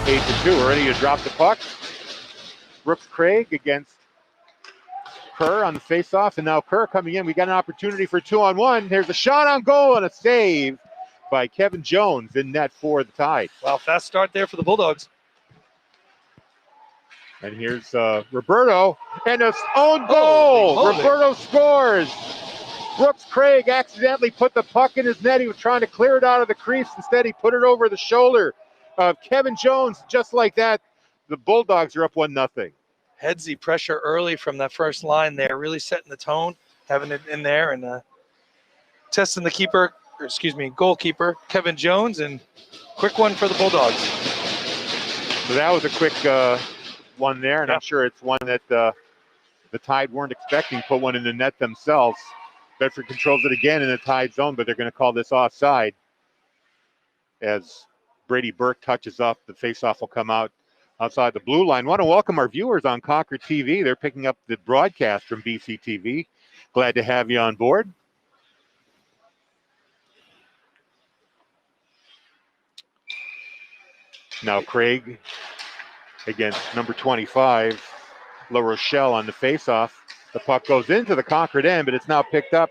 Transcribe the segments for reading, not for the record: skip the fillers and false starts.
8-2. We're ready to drop the puck. Brooks Craig against Kerr on the faceoff, and now Kerr coming in. We got an opportunity for 2-on-1. There's a shot on goal and a save by Kevin Jones in net for the Tide. Wow, fast start there for the Bulldogs. And here's Roberto, and his own goal. Roberto scores. Brooks Craig accidentally put the puck in his net. He was trying to clear it out of the crease. Instead, he put it over the shoulder of Kevin Jones. Just like that, the Bulldogs are up 1-0. Headsy pressure early from that first line there, really setting the tone, having it in there, and testing the goalkeeper, Kevin Jones, and quick one for the Bulldogs. So that was a quick one there, and I'm sure it's one that the Tide weren't expecting. Put one in the net themselves. Bedford controls it again in the Tide zone, but they're going to call this offside as Brady Burke touches up. The faceoff will come out outside the blue line. Want to welcome our viewers on Concord TV. They're picking up the broadcast from BC TV. Glad to have you on board. Now Craig against number 25, La Rochelle on the faceoff. The puck goes into the Concord end, but it's now picked up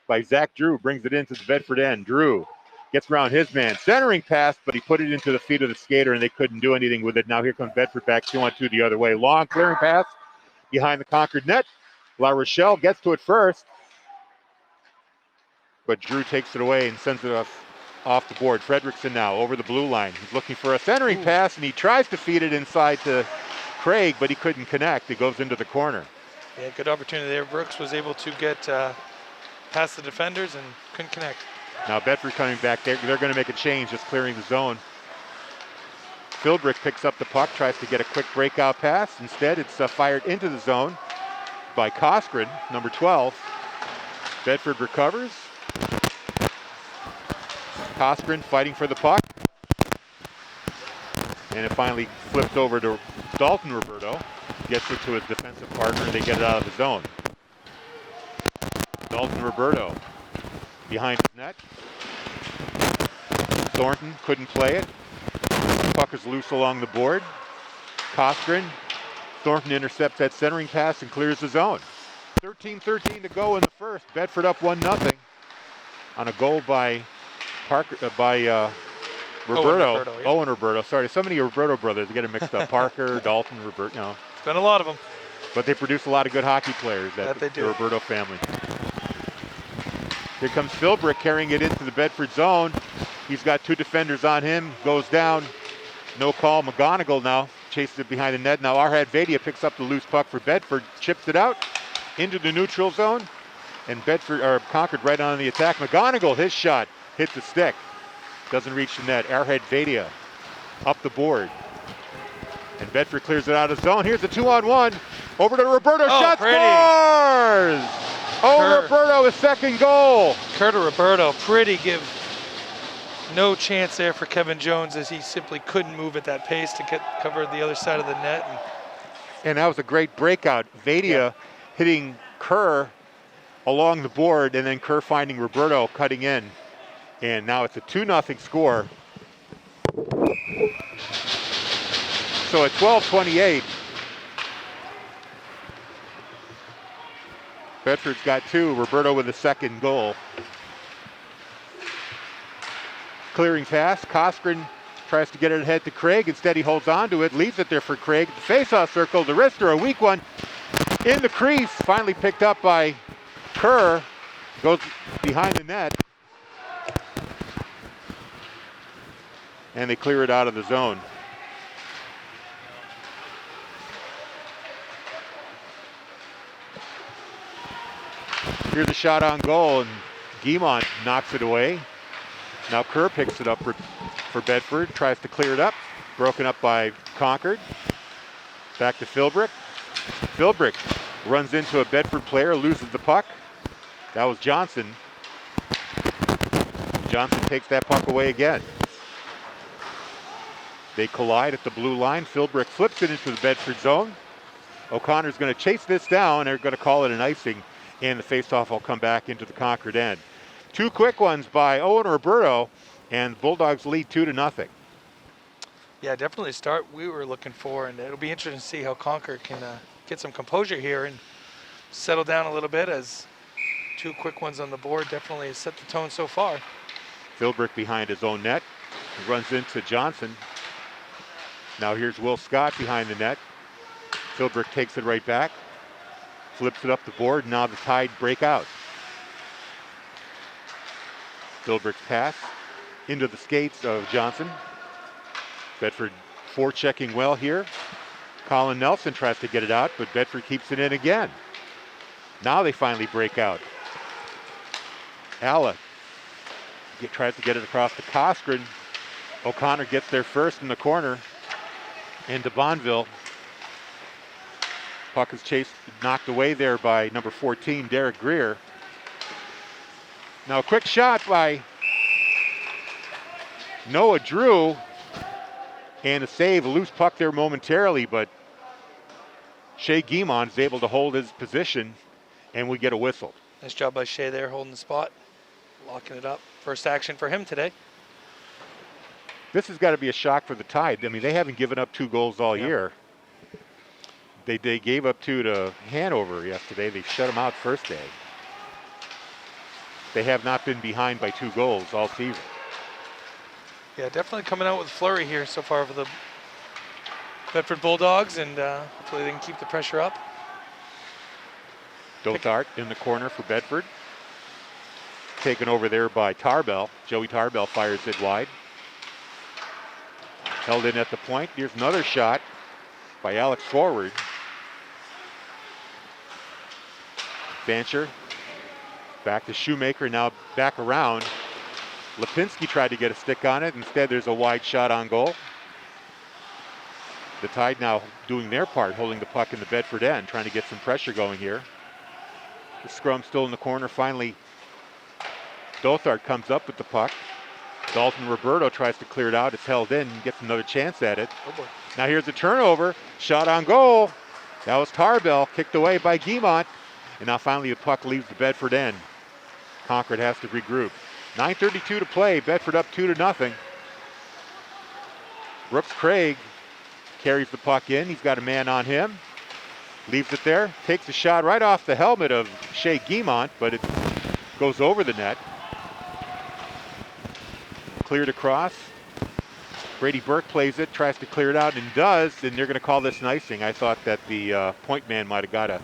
by Zach Drew. Brings it into the Bedford end. Drew gets around his man. Centering pass, but he put it into the feet of the skater, and they couldn't do anything with it. Now here comes Bedford back 2-on-2 the other way. Long clearing pass behind the Concord net. La Rochelle gets to it first, but Drew takes it away and sends it off the board. Fredrickson now over the blue line. He's looking for a centering pass, and he tries to feed it inside to Craig, but he couldn't connect. It goes into the corner. Yeah, good opportunity there. Brooks was able to get past the defenders and couldn't connect. Now Bedford coming back there. They're going to make a change, just clearing the zone. Philbrick picks up the puck, tries to get a quick breakout pass. Instead, it's fired into the zone by Coskren, number 12. Bedford recovers. Coskren fighting for the puck. And it finally flips over to Dalton Roberto. Gets it to his defensive partner, and they get it out of the zone. Dalton Roberto behind his net. Thornton couldn't play it. The puck is loose along the board. Coskren. Thornton intercepts that centering pass and clears the zone. 13-13 to go in the first. Bedford up 1-0 on a goal by Roberto. Owen Roberto. Sorry, so many Roberto brothers. I get them mixed up. Parker, Dalton, Roberto. No. It's been a lot of them. But they produce a lot of good hockey players, that they do. The Roberto family. Here comes Philbrick carrying it into the Bedford zone. He's got two defenders on him. Goes down. No call. McGonigal now chases it behind the net. Now Arhad Vadia picks up the loose puck for Bedford. Chips it out into the neutral zone. And Concord right on the attack. McGonigal, his shot, hit the stick. Doesn't reach the net. Arhad Vadia up the board. And Bedford clears it out of zone. Here's a 2-on-1. Over to Roberto. Shot scores! Roberto, his second goal. Curtis Roberto, pretty give. No chance there for Kevin Jones as he simply couldn't move at that pace to cover the other side of the net. And that was a great breakout. Vadia hitting Kerr along the board, and then Kerr finding Roberto cutting in. And now it's a 2-0 score. So at 12:28, Bedford's got two. Roberto with the second goal. Clearing pass. Coskren tries to get it ahead to Craig. Instead, he holds on to it, leaves it there for Craig. The face-off circle. The wrister, a weak one in the crease. Finally picked up by Kerr. Goes behind the net. And they clear it out of the zone. Here's a shot on goal, and Guimont knocks it away. Now Kerr picks it up for Bedford, tries to clear it up. Broken up by Concord. Back to Philbrick. Philbrick runs into a Bedford player, loses the puck. That was Johnson. Johnson takes that puck away again. They collide at the blue line. Philbrick flips it into the Bedford zone. O'Connor's going to chase this down. They're going to call it an icing, and the faceoff will come back into the Concord end. Two quick ones by Owen Roberto, and Bulldogs lead 2-0. Yeah, definitely a start we were looking for, and it'll be interesting to see how Concord can get some composure here and settle down a little bit, as two quick ones on the board definitely has set the tone so far. Philbrick behind his own net. He runs into Johnson. Now here's Will Scott behind the net. Philbrick takes it right back. Flips it up the board. Now the Tide break out. Philbrick's pass into the skates of Johnson. Bedford forechecking well here. Colin Nelson tries to get it out, but Bedford keeps it in again. Now they finally break out. Alla tries to get it across to Coskren. O'Connor gets there first in the corner. And to Bonneville. Puck is chased, knocked away there by number 14, Derek Greer. Now a quick shot by Noah Drew. And a save, a loose puck there momentarily, but Shea Guimond is able to hold his position, and we get a whistle. Nice job by Shea there, holding the spot, locking it up. First action for him today. This has got to be a shock for the Tide. I mean, they haven't given up 2 goals all year. They gave up 2 to Hanover yesterday. They shut them out first day. They have not been behind by 2 goals all season. Yeah, definitely coming out with a flurry here so far for the Bedford Bulldogs, and hopefully they can keep the pressure up. Dothart in the corner for Bedford. Taken over there by Tarbell. Joey Tarbell fires it wide. Held in at the point. Here's another shot by Alex Forward. Bancher back to Shoemaker, now back around. Lipinski tried to get a stick on it. Instead, there's a wide shot on goal. The Tide now doing their part, holding the puck in the Bedford end, trying to get some pressure going here. The scrum still in the corner. Finally, Dothart comes up with the puck. Dalton Roberto tries to clear it out. It's held in and gets another chance at it. Oh boy. Now here's a turnover. Shot on goal. That was Tarbell, kicked away by Guimont. And now finally the puck leaves the Bedford end. Concord has to regroup. 9:32 to play. Bedford up 2-0. Brooks Craig carries the puck in. He's got a man on him. Leaves it there. Takes a shot right off the helmet of Shea Guimont, but it goes over the net. Cleared across. Brady Burke plays it, tries to clear it out, and does, and they're going to call this an icing. I thought that the point man might have got a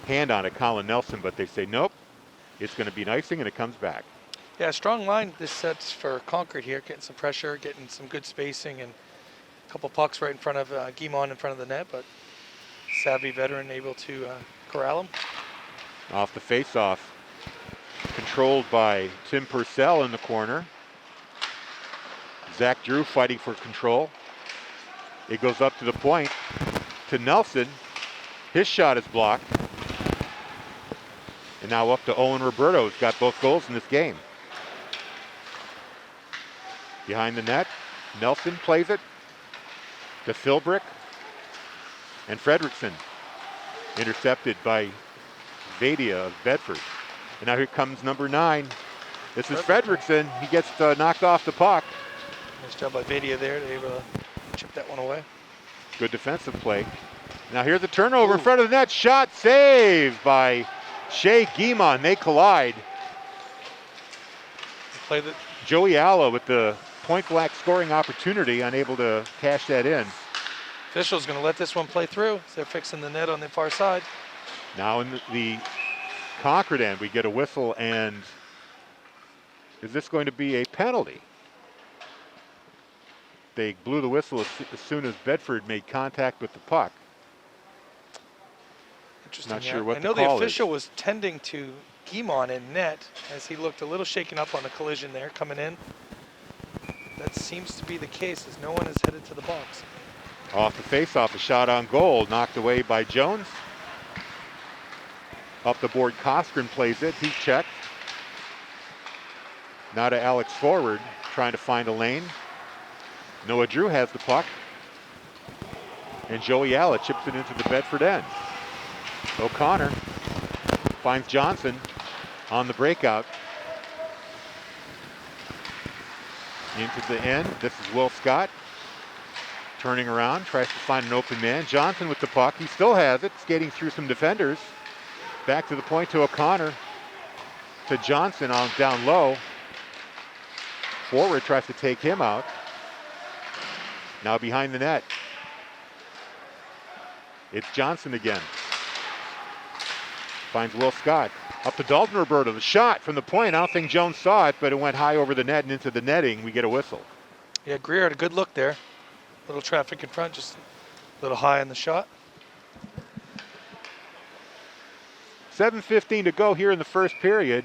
hand on it, Colin Nelson, but they say nope. It's going to be an icing, and it comes back. Yeah, strong line this sets for Concord here, getting some pressure, getting some good spacing, and a couple pucks right in front of Guimond in front of the net, but savvy veteran able to corral him. Off the face-off, controlled by Tim Purcell in the corner. Zach Drew fighting for control. It goes up to the point to Nelson. His shot is blocked. And now up to Owen Roberto, who's got both goals in this game. Behind the net, Nelson plays it to Philbrick and Fredrickson. Intercepted by Vadia of Bedford. And now here comes number 9. This is Fredrickson. He gets knocked off the puck. Nice job by Vadia there to able to chip that one away. Good defensive play. Now here's a turnover in front of the net. Shot saved by Shea Guimond. They collide. Play the Joey Alla with the point blank scoring opportunity, unable to cash that in. official's going to let this one play through. They're fixing the net on the far side. Now in the Concord end, we get a whistle, and is this going to be a penalty? They blew the whistle as soon as Bedford made contact with the puck. Interesting. Not sure what I know the the call official was tending to Guimond in net as he looked a little shaken up on the collision there coming in. That seems to be the case as no one is headed to the box. Off the face-off, a shot on goal, knocked away by Jones. Up the board, Coskren plays it. He's checked. Now to Alex Forward, trying to find a lane. Noah Drew has the puck. And Joey Alla chips it into the Bedford end. O'Connor finds Johnson on the breakout. Into the end. This is Will Scott. Turning around, tries to find an open man. Johnson with the puck. He still has it, skating through some defenders. Back to the point to O'Connor. To Johnson on down low. Forward tries to take him out. Now behind the net. It's Johnson again. Finds Will Scott. Up to Dalton Roberto. The shot from the point. I don't think Jones saw it, but it went high over the net and into the netting. We get a whistle. Yeah, Greer had a good look there. Little traffic in front, just a little high on the shot. 7:15 to go here in the first period.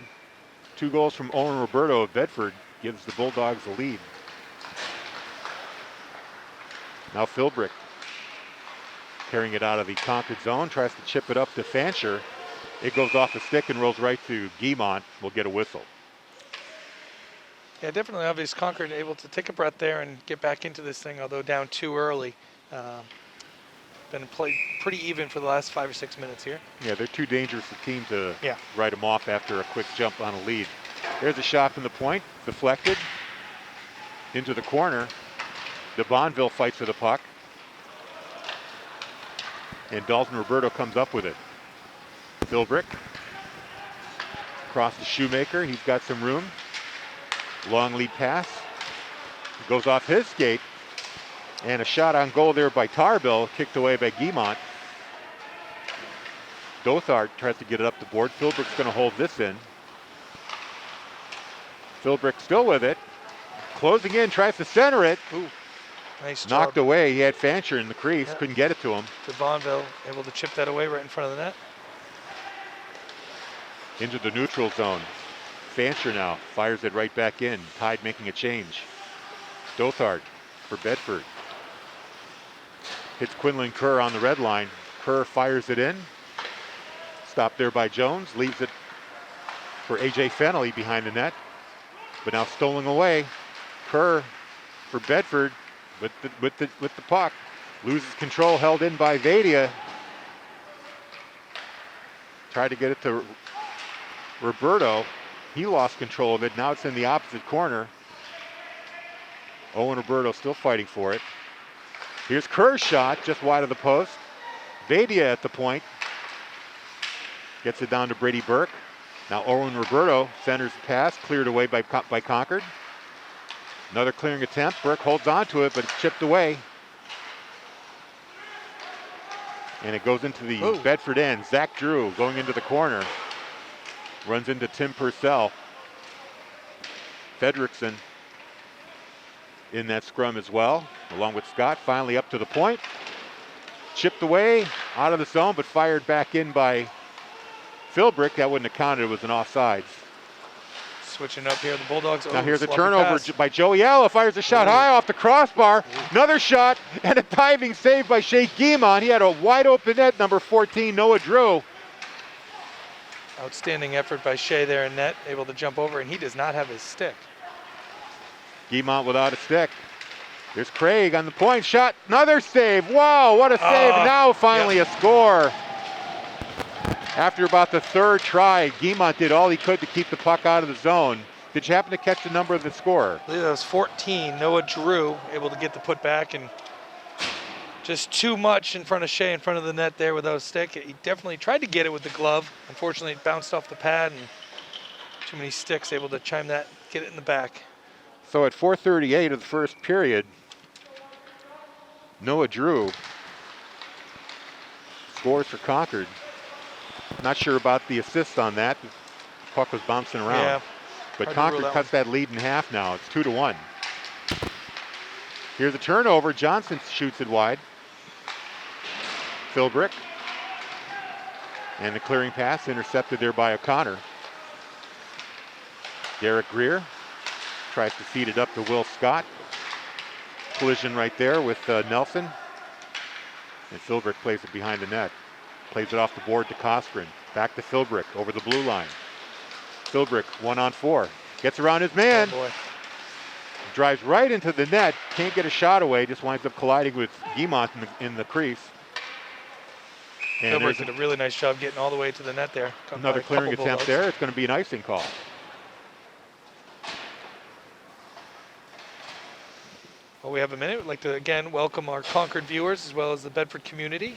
2 goals from Owen Roberto of Bedford gives the Bulldogs the lead. Now Philbrick carrying it out of the Concord zone, tries to chip it up to Fancher. It goes off the stick and rolls right to Guimont. We'll get a whistle. Yeah, definitely obvious Concord able to take a breath there and get back into this thing, although down too early. Been played pretty even for the last 5 or 6 minutes here. Yeah, they're too dangerous a team to Yeah. write them off after a quick jump on a lead. There's a shot from the point, deflected into the corner. De Bonville fights for the puck. And Dalton Roberto comes up with it. Philbrick across to Shoemaker. He's got some room. Long lead pass. Goes off his skate. And a shot on goal there by Tarbill, kicked away by Guimont. Dothart tries to get it up the board. Philbrick's going to hold this in. Philbrick still with it. Closing in, tries to center it. Ooh, nice Knocked job. away. He had Fancher in the crease. Yeah. Couldn't get it to him. Devonville able to chip that away right in front of the net. Into the neutral zone. Fancher now fires it right back in. Tide making a change. Dothart for Bedford. Hits Quinlan Kerr on the red line. Kerr fires it in. Stopped there by Jones. Leaves it for A.J. Fennelly behind the net. But now stolen away. Kerr for Bedford with the puck. Loses control, held in by Vadia. Tried to get it to Roberto. He lost control of it. Now it's in the opposite corner. Owen Roberto still fighting for it. Here's Kerr's shot, just wide of the post. Vadia at the point. Gets it down to Brady Burke. Now Owen Roberto centers the pass, cleared away by Concord. Another clearing attempt. Burke holds on to it, but it's chipped away. And it goes into the Bedford end. Zach Drew going into the corner. Runs into Tim Purcell. Fedrickson in that scrum as well, along with Scott. Finally up to the point. Chipped away, out of the zone, but fired back in by Philbrick. That wouldn't have counted. It was an offsides. Switching up here, the Bulldogs. Now here's a sloppy turnover pass. by Joey Allen. Fires a shot high off the crossbar. Another shot and a diving save by Shea Guimont. He had a wide open net, number 14, Noah Drew. Outstanding effort by Shea there in net, able to jump over, and he does not have his stick. Guimont without a stick. There's Craig on the point shot. Another save. Wow, what a save. Now finally a score. After about the third try, Guimont did all he could to keep the puck out of the zone. Did you happen to catch the number of the scorer? I believe that was 14. Noah Drew able to get the putback, and just too much in front of Shea, in front of the net there without a stick. He definitely tried to get it with the glove. Unfortunately, it bounced off the pad, and too many sticks able to chime that, get it in the back. So at 4:38 of the first period, Noah Drew scores for Concord. Not sure about the assist on that. The puck was bouncing around. Yeah, but hard to Concord rule that cuts that lead in half now. It's 2-1. Here's a turnover. Johnson shoots it wide. Philbrick. And the clearing pass intercepted there by O'Connor. Derek Greer tries to feed it up to Will Scott. Collision right there with Nelson. And Philbrick plays it behind the net. Plays it off the board to Coskren. Back to Philbrick over the blue line. Philbrick 1-on-4. Gets around his man. Oh boy. Drives right into the net. Can't get a shot away. Just winds up colliding with Guimont in the crease. And Philbrick there's did a really nice job getting all the way to the net there. another clearing attempt there. It's going to be an icing call. Well, we have a minute. We'd like to again welcome our Concord viewers as well as the Bedford community.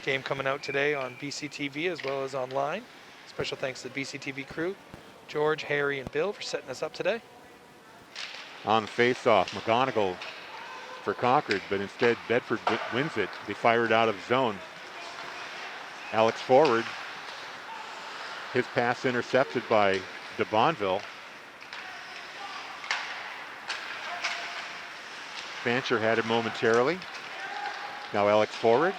Game coming out today on BCTV as well as online. Special thanks to the BCTV crew, George, Harry, and Bill for setting us up today. On the face-off, McGonigal for Concord, but instead Bedford wins it. They fire it out of zone. Alex forward. His pass intercepted by DeBonville. Fancher had it momentarily. Now Alex forward.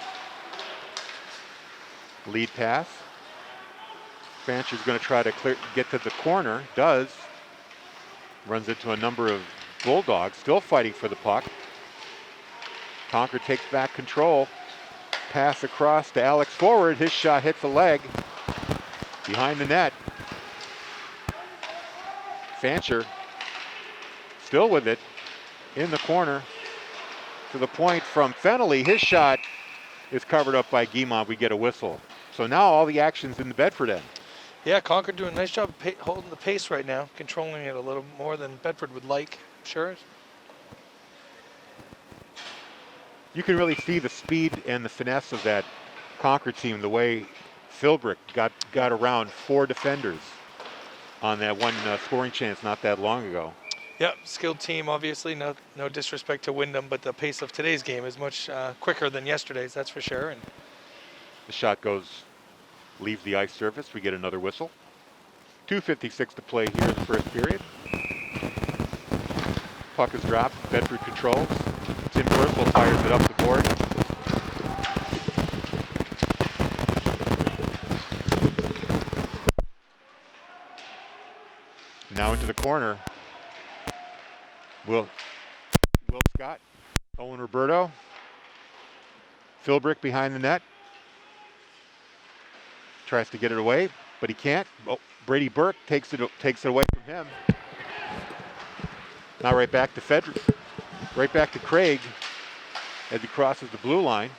Lead pass. Fancher's going to try to get to the corner. Does. Runs into a number of Bulldogs, still fighting for the puck. Concord takes back control. Pass across to Alex forward. His shot hits the leg. Behind the net. Fancher still with it. In the corner. To the point from Fennelly. His shot is covered up by Guimont. We get a whistle. So now all the action's in the Bedford end. Yeah, Concord doing a nice job of holding the pace right now, controlling it a little more than Bedford would like, I'm sure. You can really see the speed and the finesse of that Concord team, the way Philbrick got around 4 defenders on that one scoring chance not that long ago. Yep, skilled team, obviously. No disrespect to Wyndham, but the pace of today's game is much quicker than yesterday's, that's for sure. And the shot leaves the ice surface. We get another whistle. 2:56 to play here in the first period. Puck is dropped. Bedford controls. Tim Percival fires it up the board. Now into the corner. Will Scott, Owen Roberto, Philbrick behind the net. Tries to get it away, but he can't. Oh, Brady Burke takes it away from him. Now right back to Craig as he crosses the blue line.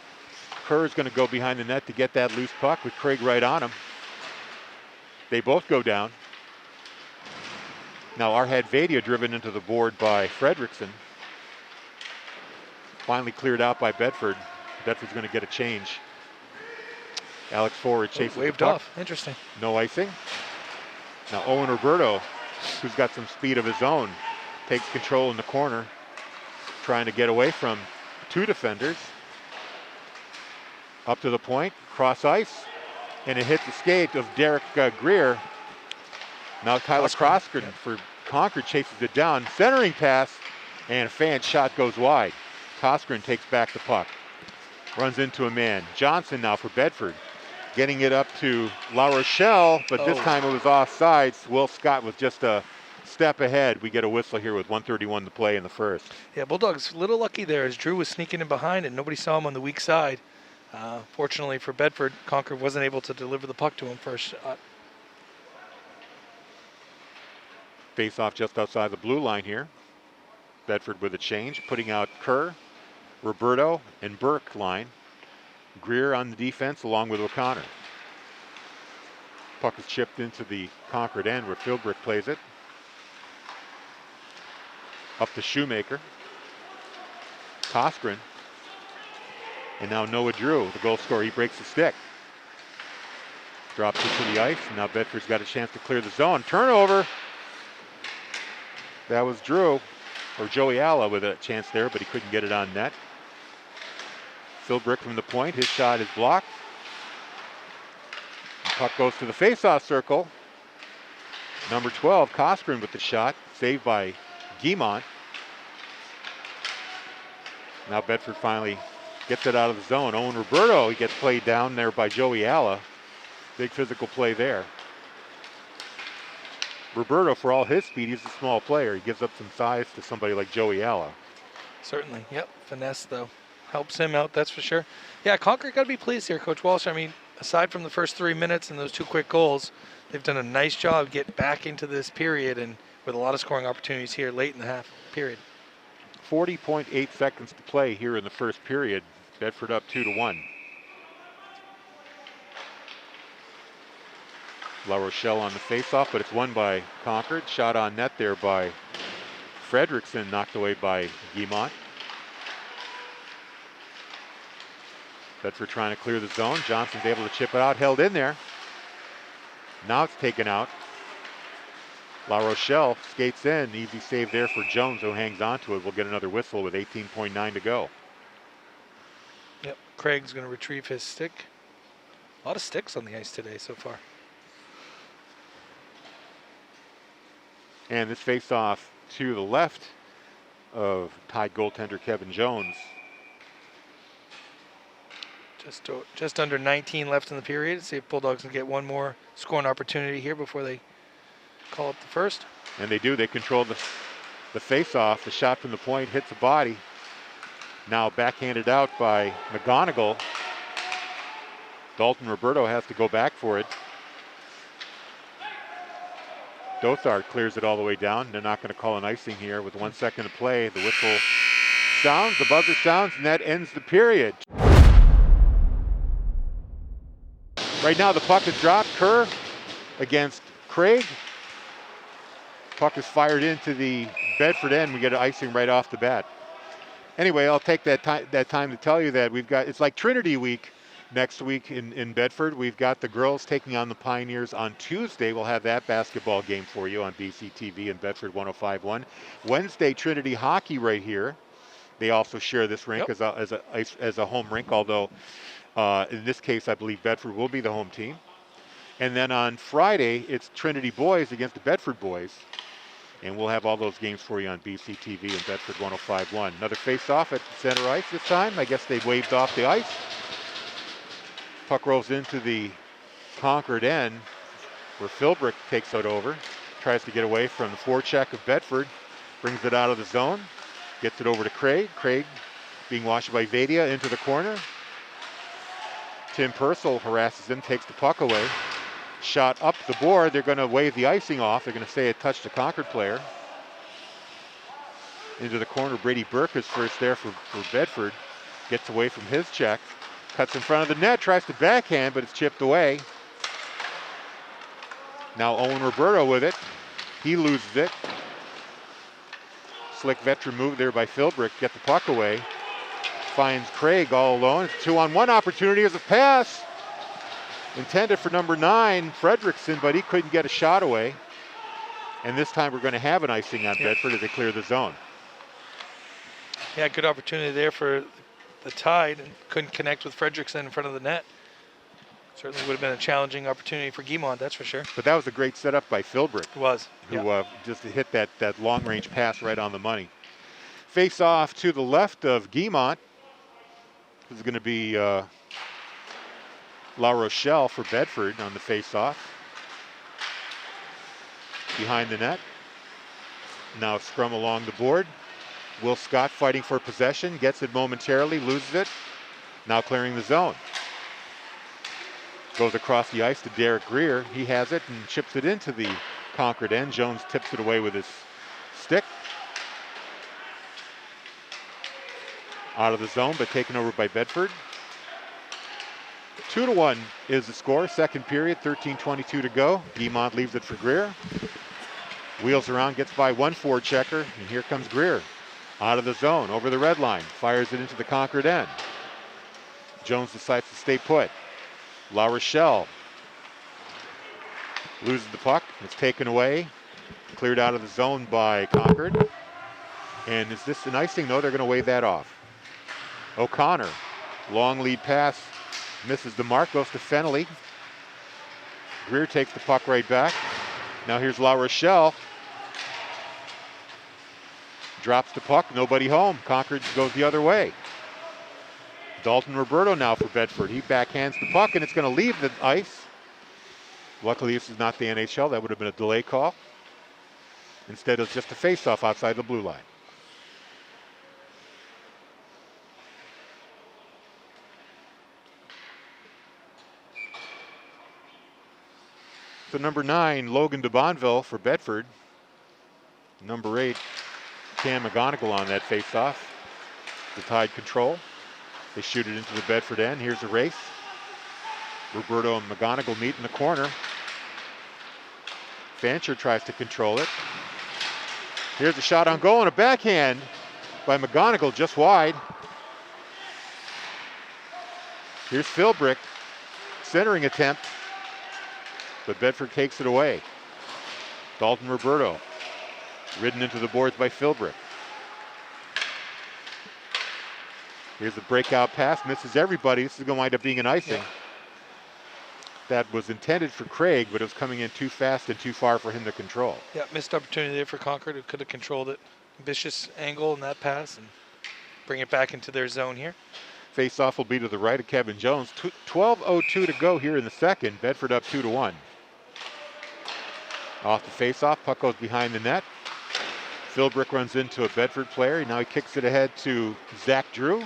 Kerr is going to go behind the net to get that loose puck with Craig right on him. They both go down. Now Arhad-Vadia driven into the board by Fredrickson. Finally cleared out by Bedford. Bedford's going to get a change. Alex forward chases waved the puck. off. Interesting. No icing. Now Owen Roberto, who's got some speed of his own, takes control in the corner, trying to get away from 2 defenders. Up to the point, cross ice, and it hits the skate of Derek Greer. Now Tyler Croskern for Concord chases it down. Centering pass, and a fan shot goes wide. Croskern takes back the puck. Runs into a man. Johnson now for Bedford. Getting it up to La Rochelle, but this time it was offsides. Will Scott was just a step ahead. We get a whistle here with 1:31 to play in the first. Yeah, Bulldogs a little lucky there as Drew was sneaking in behind and nobody saw him on the weak side. Fortunately for Bedford, Concord wasn't able to deliver the puck to him first. Face off just outside the blue line here. Bedford with a change, putting out Kerr, Roberto, and Burke line. Greer on the defense along with O'Connor. Puck is chipped into the Concord end where Philbrick plays it. Up to Shoemaker. Koskren. And now Noah Drew, the goal scorer. He breaks the stick. Drops it to the ice. And now Bedford's got a chance to clear the zone. Turnover. That was Drew, or Joey Alla with a chance there, but he couldn't get it on net. Philbrick from the point. His shot is blocked. The puck goes to the face-off circle. Number 12, Koskren with the shot. Saved by Guimont. Now Bedford finally gets it out of the zone. Owen Roberto, he gets played down there by Joey Alla. Big physical play there. Roberto, for all his speed, he's a small player. He gives up some size to somebody like Joey Alla. Certainly, yep. Finesse, though, helps him out, that's for sure. Yeah, Concord got to be pleased here, Coach Walsh. I mean, aside from the first 3 minutes and those 2 quick goals, they've done a nice job getting back into this period and with a lot of scoring opportunities here late in the half period. 40.8 seconds to play here in the first period. Bedford up 2-1. La Rochelle on the faceoff, but it's won by Concord. Shot on net there by Fredrickson, knocked away by Guimont. Bedford trying to clear the zone. Johnson's able to chip it out, held in there. Now it's taken out. La Rochelle skates in. Easy save there for Jones, who hangs on to it. We'll get another whistle with 18.9 to go. Yep, Craig's going to retrieve his stick. A lot of sticks on the ice today so far. And this face-off to the left of Tide goaltender Kevin Jones. Just under 19 left in the period. See if Bulldogs can get one more scoring opportunity here before they call up the first. And they do. They control the face-off. The shot from the point hits the body. Now backhanded out by McGonigal. Dalton Roberto has to go back for it. Dothart clears it all the way down. They're not going to call an icing here with 1 second to play. The whistle sounds, the buzzer sounds, and that ends the period. Right now the puck is dropped. Kerr against Craig. Puck is fired into the Bedford end. We get an icing right off the bat. Anyway, I'll take that time to tell you that it's like Trinity Week next week in Bedford. We've got the girls taking on the Pioneers on Tuesday. We'll have that basketball game for you on BCTV and Bedford 105.1. Wednesday, Trinity Hockey right here. They also share this rink as a home rink, although in this case, I believe Bedford will be the home team. And then on Friday, it's Trinity boys against the Bedford boys. And we'll have all those games for you on BCTV and Bedford 105.1. Another face-off at center ice this time. I guess they waved off the ice. Puck rolls into the Concord end where Philbrick takes it over. Tries to get away from the forecheck of Bedford. Brings it out of the zone. Gets it over to Craig. Craig being watched by Vadia into the corner. Tim Purcell harasses him, takes the puck away. Shot up the board. They're going to wave the icing off. They're going to say it touched the Concord player. Into the corner. Brady Burke is first there for Bedford. Gets away from his check. Cuts in front of the net. Tries to backhand, but it's chipped away. Now Owen Roberto with it. He loses it. Slick veteran move there by Philbrick. Get the puck away. Finds Craig all alone. It's a 2-on-1 opportunity as a pass. Intended for number 9, Fredrickson, but he couldn't get a shot away. And this time we're going to have an icing on Bedford as they clear the zone. Yeah, good opportunity there for the Tide, and couldn't connect with Fredrickson in front of the net. Certainly would have been a challenging opportunity for Guimont, that's for sure. But that was a great setup by Philbrick. It was. Who just hit that long-range pass right on the money. Face off to the left of Guimont. This is going to be La Rochelle for Bedford on the face-off. Behind the net. Now scrum along the board. Will Scott fighting for possession. Gets it momentarily, loses it. Now clearing the zone. Goes across the ice to Derek Greer. He has it and chips it into the Concord end. Jones tips it away with his stick. Out of the zone, but taken over by Bedford. 2-1 is the score. Second period, 13:22 to go. Guimont leaves it for Greer. Wheels around, gets by one forward checker, and here comes Greer. Out of the zone, over the red line, fires it into the Concord end. Jones decides to stay put. La Rochelle loses the puck. It's taken away. Cleared out of the zone by Concord. And is this an icing? No, they're going to wave that off. O'Connor, long lead pass, misses the mark, goes to Fennelly. Greer takes the puck right back. Now here's La Rochelle. Drops the puck, nobody home. Concord goes the other way. Dalton Roberto now for Bedford. He backhands the puck and it's going to leave the ice. Luckily this is not the NHL. That would have been a delay call. Instead it's just a face-off outside the blue line. So number 9, Logan de Bonville for Bedford. Number 8, Cam McGonigal on that face-off. The Tide control. They shoot it into the Bedford end. Here's a race. Roberto and McGonigal meet in the corner. Fancher tries to control it. Here's a shot on goal and a backhand by McGonigal just wide. Here's Philbrick, centering attempt, but Bedford takes it away. Dalton Roberto, ridden into the boards by Philbrick. Here's the breakout pass, misses everybody. This is going to wind up being an icing. Yeah. That was intended for Craig, but it was coming in too fast and too far for him to control. Yeah, missed opportunity there for Concord, who could have controlled it. Vicious angle in that pass and bring it back into their zone here. Face-off will be to the right of Kevin Jones. 12:02 to go here in the second. Bedford up 2-1. Off the face-off, puck goes behind the net. Philbrick runs into a Bedford player. Now he kicks it ahead to Zach Drew.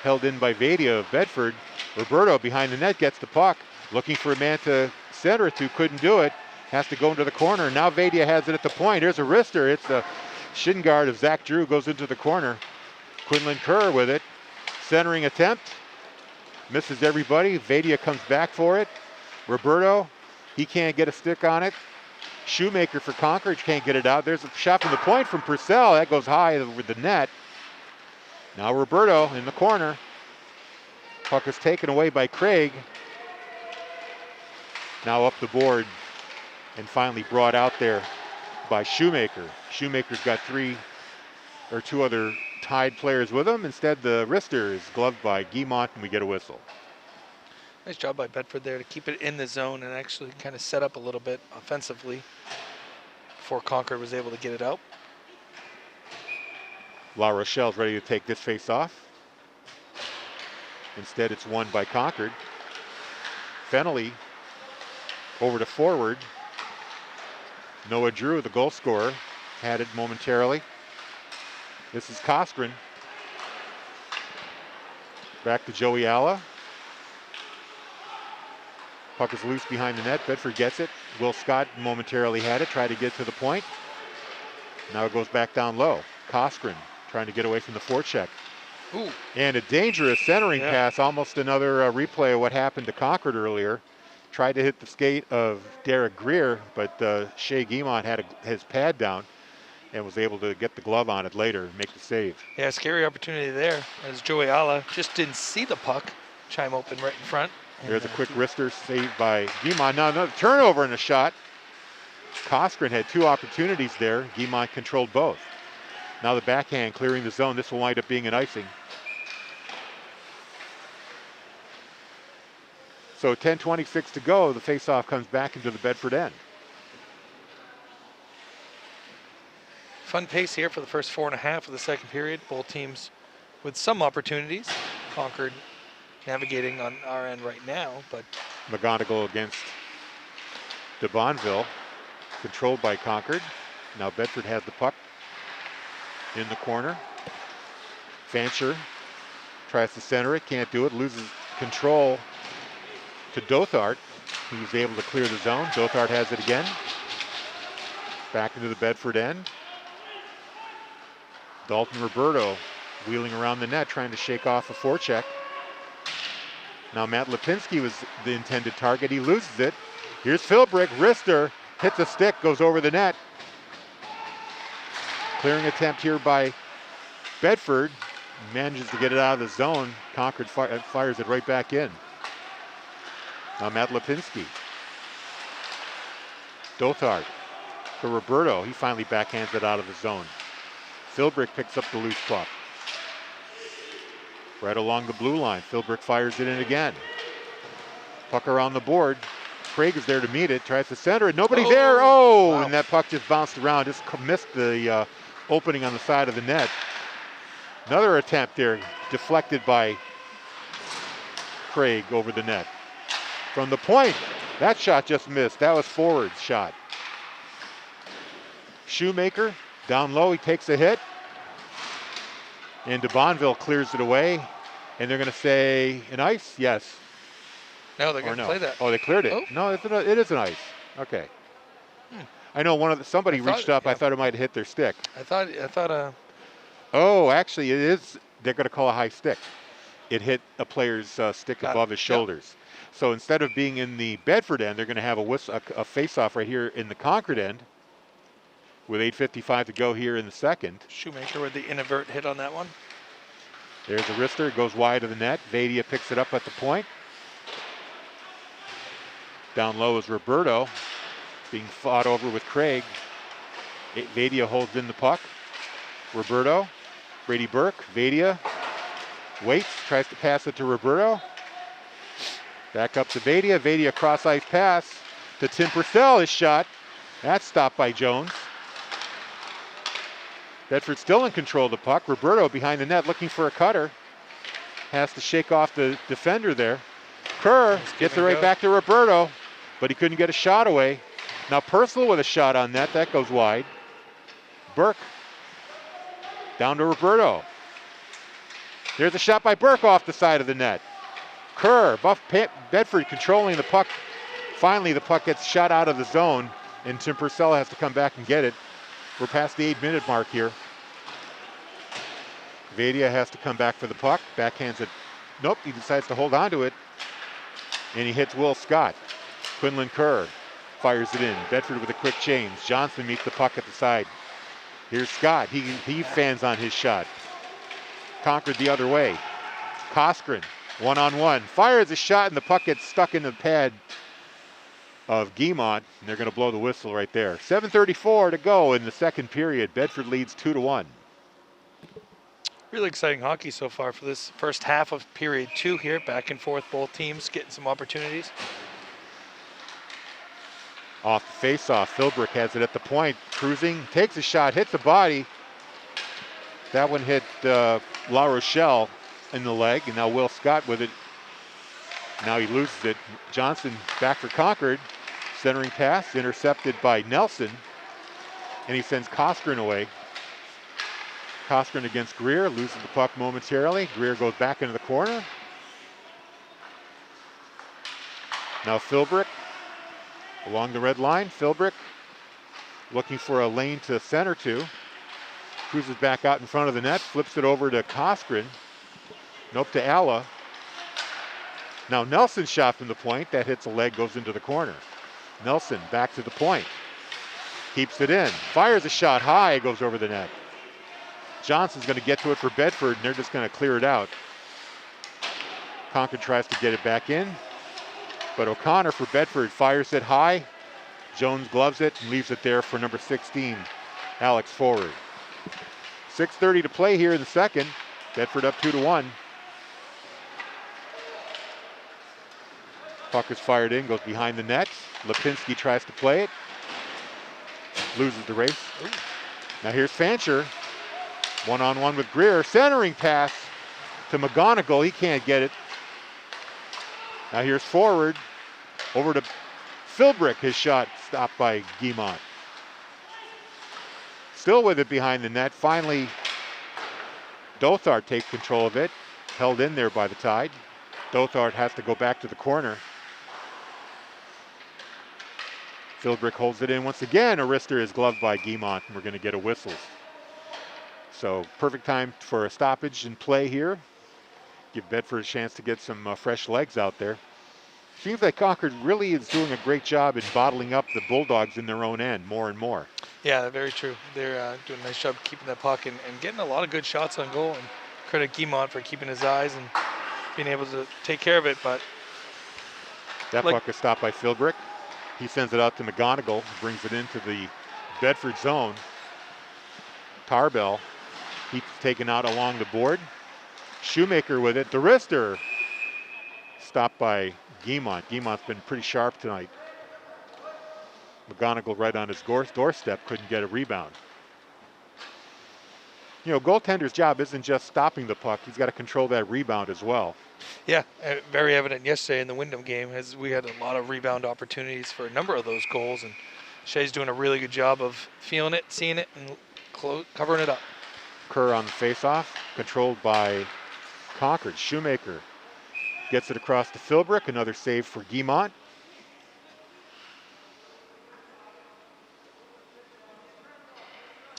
Held in by Vadia of Bedford. Roberto behind the net gets the puck. Looking for a man to center it to, couldn't do it. Has to go into the corner. Now Vadia has it at the point. Here's a wrister. It's the shin guard of Zach Drew, goes into the corner. Quinlan Kerr with it. Centering attempt. Misses everybody. Vadia comes back for it. Roberto, he can't get a stick on it. Shoemaker for Concord can't get it out. There's a shot from the point from Purcell. That goes high over the net. Now Roberto in the corner. Puck is taken away by Craig. Now up the board and finally brought out there by Shoemaker. Shoemaker's got two other tied players with him. Instead, the wrister is gloved by Guimont, and we get a whistle. Nice job by Bedford there to keep it in the zone and actually kind of set up a little bit offensively before Concord was able to get it out. La Rochelle's ready to take this face off. Instead, it's won by Concord. Fennelly over to forward. Noah Drew, the goal scorer, had it momentarily. This is Coskren. Back to Joey Alla. Puck is loose behind the net. Bedford gets it. Will Scott momentarily had it, tried to get to the point. Now it goes back down low. Coskren trying to get away from the forecheck. Ooh. And a dangerous centering pass, almost another replay of what happened to Concord earlier. Tried to hit the skate of Derek Greer, but Shea Guimont had his pad down and was able to get the glove on it later and make the save. Yeah, scary opportunity there as Joey Alla just didn't see the puck chime open right in front. There's a quick wrister saved by Guimont. Now another turnover and a shot. Coskren had two opportunities there. Guimont controlled both. Now the backhand clearing the zone. This will wind up being an icing. So 10:26 to go. The faceoff comes back into the Bedford end. Fun pace here for the first 4.5 of the second period. Both teams with some opportunities. Concord navigating on our end right now, but McGonigal against de Bonville, controlled by Concord. Now Bedford has the puck in the corner. Fancher tries to center it, can't do it, loses control to Dothart, who's able to clear the zone. Dothart has it again. Back into the Bedford end. Dalton Roberto wheeling around the net, trying to shake off a forecheck. Now Matt Lipinski was the intended target. He loses it. Here's Philbrick, wrister, hits a stick, goes over the net. Clearing attempt here by Bedford. Manages to get it out of the zone. Concord fires it right back in. Now Matt Lipinski. Dothart to Roberto. He finally backhands it out of the zone. Philbrick picks up the loose puck. Right along the blue line. Philbrick fires it in again. Puck around the board. Craig is there to meet it. Tries to center it. Nobody there. Oh, wow. And that puck just bounced around. Just missed the opening on the side of the net. Another attempt there. Deflected by Craig over the net. From the point. That shot just missed. That was forward's shot. Shoemaker down low. He takes a hit. And de Bonville clears it away. And they're going to say an ice? Yes. No, they're going to play that. Oh, they cleared it. Oh. No, it is an ice. Okay. I know somebody reached up. Yeah. I thought it might have hit their stick. I thought. Oh, actually, it is. They're going to call a high stick. It hit a player's stick above his shoulders. Yep. So instead of being in the Bedford end, they're going to have a face-off right here in the Concord end with 8:55 to go here in the second. Shoemaker with the inadvertent hit on that one. There's a wrister. It goes wide of the net. Vadia picks it up at the point. Down low is Roberto, being fought over with Craig. Vadia holds in the puck. Roberto, Brady Burke, Vadia waits, tries to pass it to Roberto. Back up to Vadia. Vadia cross-ice pass to Tim Purcell. His shot. That's stopped by Jones. Bedford still in control of the puck. Roberto behind the net looking for a cutter. Has to shake off the defender there. Kerr gets it right back to Roberto, but he couldn't get a shot away. Now Purcell with a shot on net. That goes wide. Burke down to Roberto. There's a shot by Burke off the side of the net. Kerr, Bedford controlling the puck. Finally, the puck gets shot out of the zone, and Tim Purcell has to come back and get it. We're past the 8-minute mark here. Vadia has to come back for the puck. Backhands it. Nope, he decides to hold on to it. And he hits Will Scott. Quinlan Kerr fires it in. Bedford with a quick change. Johnson meets the puck at the side. Here's Scott. He fans on his shot. Concord the other way. Coskren, one-on-one. Fires a shot and the puck gets stuck in the pad of Guimont, and they're going to blow the whistle right there. 7:34 to go in the second period. Bedford leads 2-1. Really exciting hockey so far for this first half of period 2 here. Back and forth, both teams getting some opportunities. Off the face-off, Philbrick has it at the point. Cruising, takes a shot, hits the body. That one hit La Rochelle in the leg, and now Will Scott with it. Now he loses it. Johnson back for Concord. Centering pass, intercepted by Nelson. And he sends Coskren away. Coskren against Greer, loses the puck momentarily. Greer goes back into the corner. Now Philbrick along the red line. Philbrick looking for a lane to center to. Cruises back out in front of the net, flips it over to Coskren. Nope, to Alla. Now Nelson shot from the point. That hits a leg, goes into the corner. Nelson back to the point. Keeps it in. Fires a shot high, goes over the net. Johnson's going to get to it for Bedford, and they're just going to clear it out. Concord tries to get it back in, but O'Connor for Bedford fires it high. Jones gloves it and leaves it there for number 16, Alex Forward. 6:30 to play here in the second. Bedford up 2-1. Puck is fired in, goes behind the net. Lipinski tries to play it. Loses the race. Now here's Fancher. One-on-one with Greer. Centering pass to McGonigal. He can't get it. Now here's Forward. Over to Philbrick. His shot stopped by Guimont. Still with it behind the net. Finally, Dothart takes control of it. Held in there by the Tide. Dothart has to go back to the corner. Philbrick holds it in once again. A wrister is gloved by Guimont, and we're going to get a whistle. So perfect time for a stoppage and play here. Give Bedford a chance to get some fresh legs out there. Seems like Concord really is doing a great job in bottling up the Bulldogs in their own end more and more. Yeah, very true. They're doing a nice job keeping that puck and getting a lot of good shots on goal. And credit Guimont for keeping his eyes and being able to take care of it. But that puck is stopped by Philbrick. He sends it out to McGonigal, brings it into the Bedford zone. Tarbell, he's taken out along the board. Shoemaker with it. The wrister stopped by Guimont. Guimont's been pretty sharp tonight. McGonigal right on his doorstep, couldn't get a rebound. You know, goaltender's job isn't just stopping the puck. He's got to control that rebound as well. Yeah, very evident yesterday in the Wyndham game as we had a lot of rebound opportunities for a number of those goals, and Shea's doing a really good job of feeling it, seeing it, and covering it up. Kerr on the faceoff, controlled by Concord. Shoemaker gets it across to Philbrick, another save for Guimont.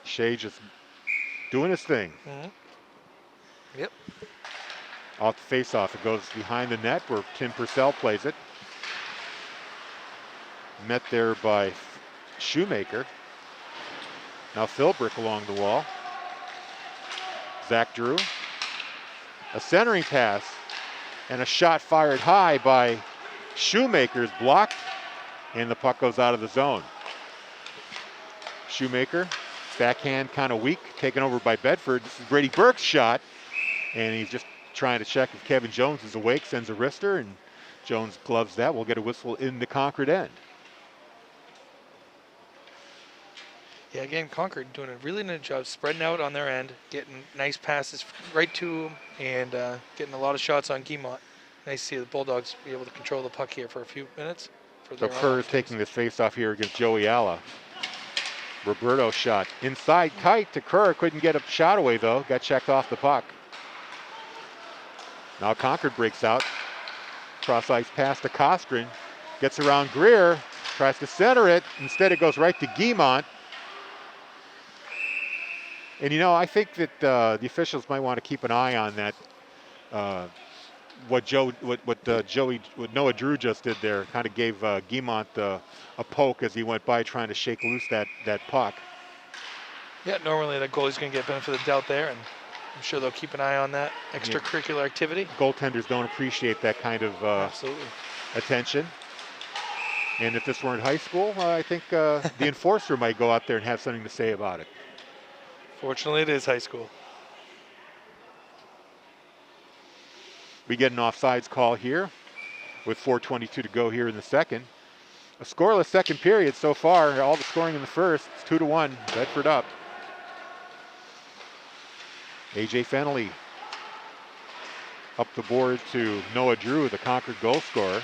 Shea just doing his thing. Mm-hmm. Yep. Off the faceoff, it goes behind the net where Tim Purcell plays it. Met there by Shoemaker. Now Philbrick along the wall. Zach Drew A centering pass and a shot fired high by Shoemaker is blocked, and the puck goes out of the zone. Shoemaker, backhand kind of weak, taken over by Bedford. This is Brady Burke's shot, and he's just trying to check if Kevin Jones is awake, sends a wrister, and Jones gloves that. We'll get a whistle in the Concord end. Yeah, again, Concord doing a really nice job spreading out on their end, getting nice passes right to him, and getting a lot of shots on Guimont. Nice to see the Bulldogs be able to control the puck here for a few minutes. So Kerr is taking this face-off here against Joey Alla. Roberto shot inside tight to Kerr. Couldn't get a shot away, though. Got checked off the puck. Now Concord breaks out. Cross-ice pass to Kostrin. Gets around Greer. Tries to center it. Instead, it goes right to Guimont. And, you know, I think that the officials might want to keep an eye on that. What Noah Drew just did there, kind of gave Guimont a poke as he went by trying to shake loose that puck. Yeah, normally the goalie's going to get benefit of the doubt there, and I'm sure they'll keep an eye on that extracurricular activity. Goaltenders don't appreciate that kind of Absolutely. attention. And if this weren't high school, I think the enforcer might go out there and have something to say about it. Fortunately, it is high school. We get an offsides call here with 4:22 to go here in the second. A scoreless second period so far. All the scoring in the first. It's 2-1. Bedford up. AJ Fennelly up the board to Noah Drew, the Concord goal scorer.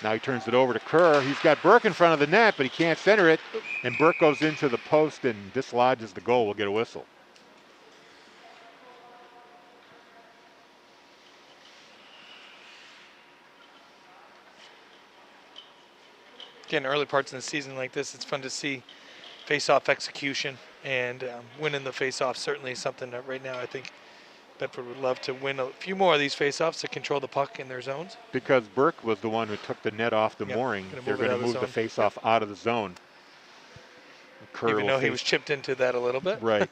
Now he turns it over to Kerr. He's got Burke in front of the net, but he can't center it. And Burke goes into the post and dislodges the goal. We'll get a whistle. Again, early parts in the season like this, it's fun to see face-off execution, and winning the face-off certainly is something that right now I think Bedford would love to win a few more of these face-offs to control the puck in their zones. Because Burke was the one who took the net off the mooring, they're going to move the face-off out of the zone. Kerr even though he was chipped into that a little bit. Right.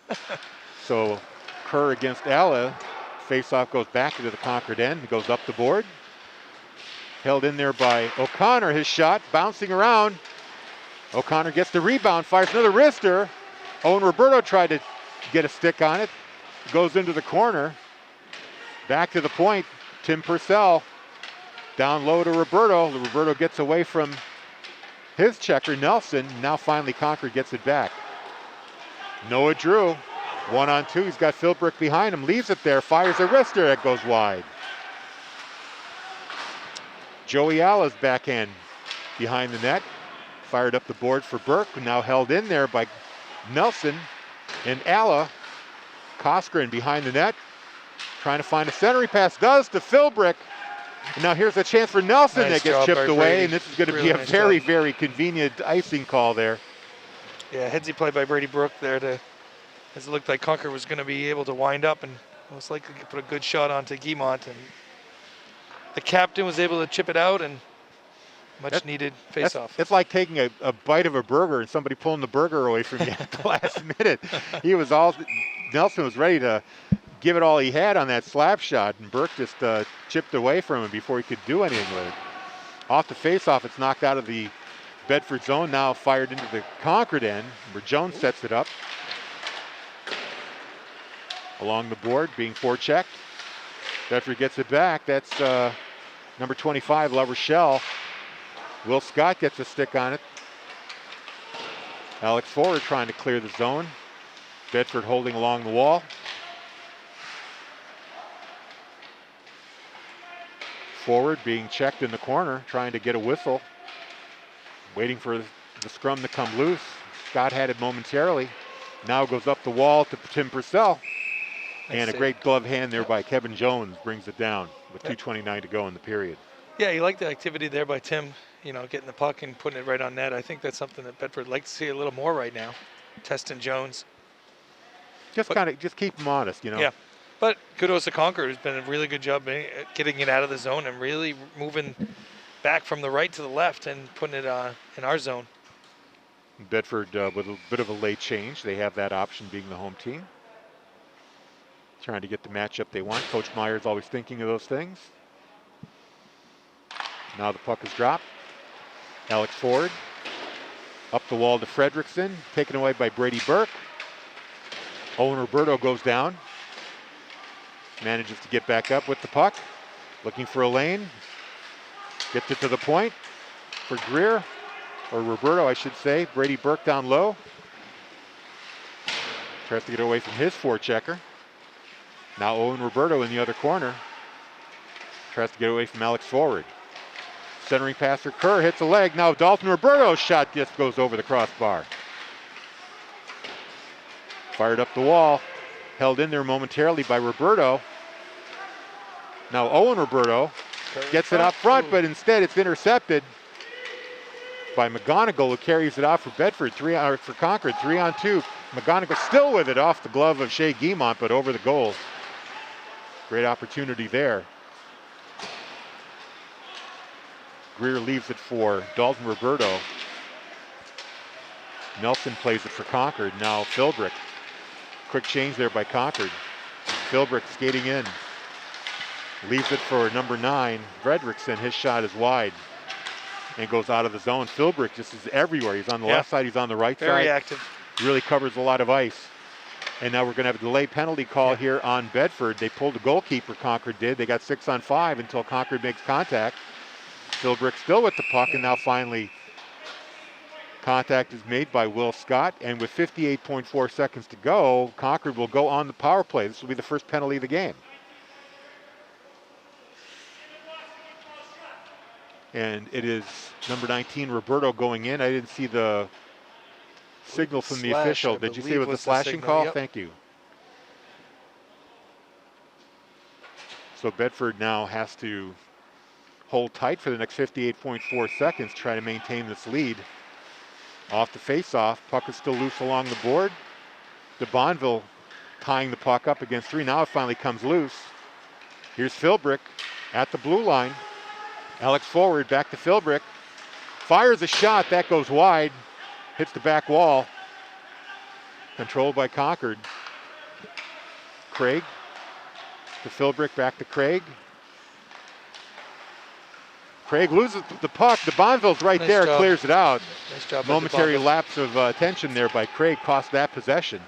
So Kerr against Alla, face-off goes back into the Concord end. It goes up the board. Held in there by O'Connor. His shot bouncing around. O'Connor gets the rebound, fires another wrister. Owen Roberto tried to get a stick on it. Goes into the corner. Back to the point. Tim Purcell down low to Roberto. Roberto gets away from his checker, Nelson. Now finally Concord gets it back. Noah Drew, 1-on-2. He's got Philbrick behind him. Leaves it there. Fires a wrister. It goes wide. Joey Alla's backhand behind the net. Fired up the board for Burke. Now held in there by Nelson. And Alla, Koskren behind the net. Trying to find a centering pass. Does to Philbrick. And now here's a chance for Nelson that gets chipped away. And this is going to be a very, very convenient icing call there. Yeah, headsy play by Brady Brook there as it looked like Concord was going to be able to wind up and most likely put a good shot onto Guimont. And the captain was able to chip it out, and much needed face-off. It's like taking a bite of a burger and somebody pulling the burger away from you at the last minute. Nelson was ready to give it all he had on that slap shot, and Burke just chipped away from him before he could do anything with it. Off the face-off, it's knocked out of the Bedford zone, now fired into the Concord end, where Jones sets it up. Along the board, being forechecked. Bedford gets it back. That's number 25, La Rochelle. Will Scott gets a stick on it. Alex Forward trying to clear the zone. Bedford holding along the wall. Forward being checked in the corner, trying to get a whistle. Waiting for the scrum to come loose. Scott had it momentarily. Now goes up the wall to Tim Purcell. And a great glove hand there by Kevin Jones brings it down with 2:29 to go in the period. Yeah, you like the activity there by Tim, getting the puck and putting it right on net. I think that's something that Bedford likes to see a little more right now. Testing Jones. Just keep him honest, Yeah, but kudos to Concord, who's been a really good job getting it out of the zone and really moving back from the right to the left and putting it in our zone. Bedford with a bit of a late change. They have that option being the home team. trying to get the matchup they want. Coach Meyer's always thinking of those things. Now the puck is dropped. Alex Ford up the wall to Fredrickson, taken away by Brady Burke. Owen Roberto goes down. Manages to get back up with the puck. Looking for a lane. Gets it to the point for Greer, or Roberto, I should say. Brady Burke down low. Tries to get away from his forechecker. Now Owen Roberto in the other corner. Tries to get away from Alex Forward. Centering passer Kerr hits a leg. Now Dalton Roberto's shot just goes over the crossbar. Fired up the wall. Held in there momentarily by Roberto. Now Owen Roberto gets it up front, but instead it's intercepted by McGonigal, who carries it out for Bedford, for Concord, 3-on-2. McGonigal still with it off the glove of Shea Guimont, but over the goal. Great opportunity there. Greer leaves it for Dalton Roberto. Nelson plays it for Concord. Now Philbrick. Quick change there by Concord. Philbrick skating in. Leaves it for number 9, Fredrickson. His shot is wide and goes out of the zone. Philbrick just is everywhere. He's on the left side, he's on the right side. Very active. Really covers a lot of ice. And now we're going to have a delay penalty call here on Bedford. They pulled the goalkeeper, Concord did. They got 6-on-5 until Concord makes contact. Philbrick still with the puck, and now finally contact is made by Will Scott. And with 58.4 seconds to go, Concord will go on the power play. This will be the first penalty of the game. And it is number 19, Roberto, going in. I didn't see the signal from the official. Did you see it was the slashing call? Yep. Thank you. So Bedford now has to hold tight for the next 58.4 seconds, try to maintain this lead. Off the face-off, puck is still loose along the board. De Bonville tying the puck up against 3. Now it finally comes loose. Here's Philbrick at the blue line. Alex Forward back to Philbrick. Fires a shot, that goes wide. Hits the back wall. Controlled by Concord. Craig to Philbrick, back to Craig. Craig loses the puck. De Bonville's right Nice there, job. clears it out. Nice job. Momentary lapse of attention there by Craig cost that possession.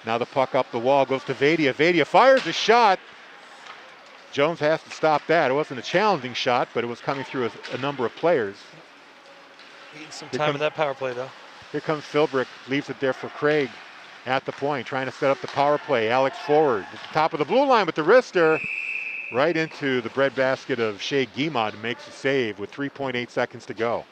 Now the puck up the wall goes to Vadia. Vadia fires a shot. Jones has to stop that. It wasn't a challenging shot, but it was coming through a number of players. Needs some time in that power play, though. Here comes Philbrick, leaves it there for Craig at the point, trying to set up the power play. Alex Forward at the top of the blue line with the wrister. Right into the breadbasket of Shea Guimont, and makes a save with 3.8 seconds to go.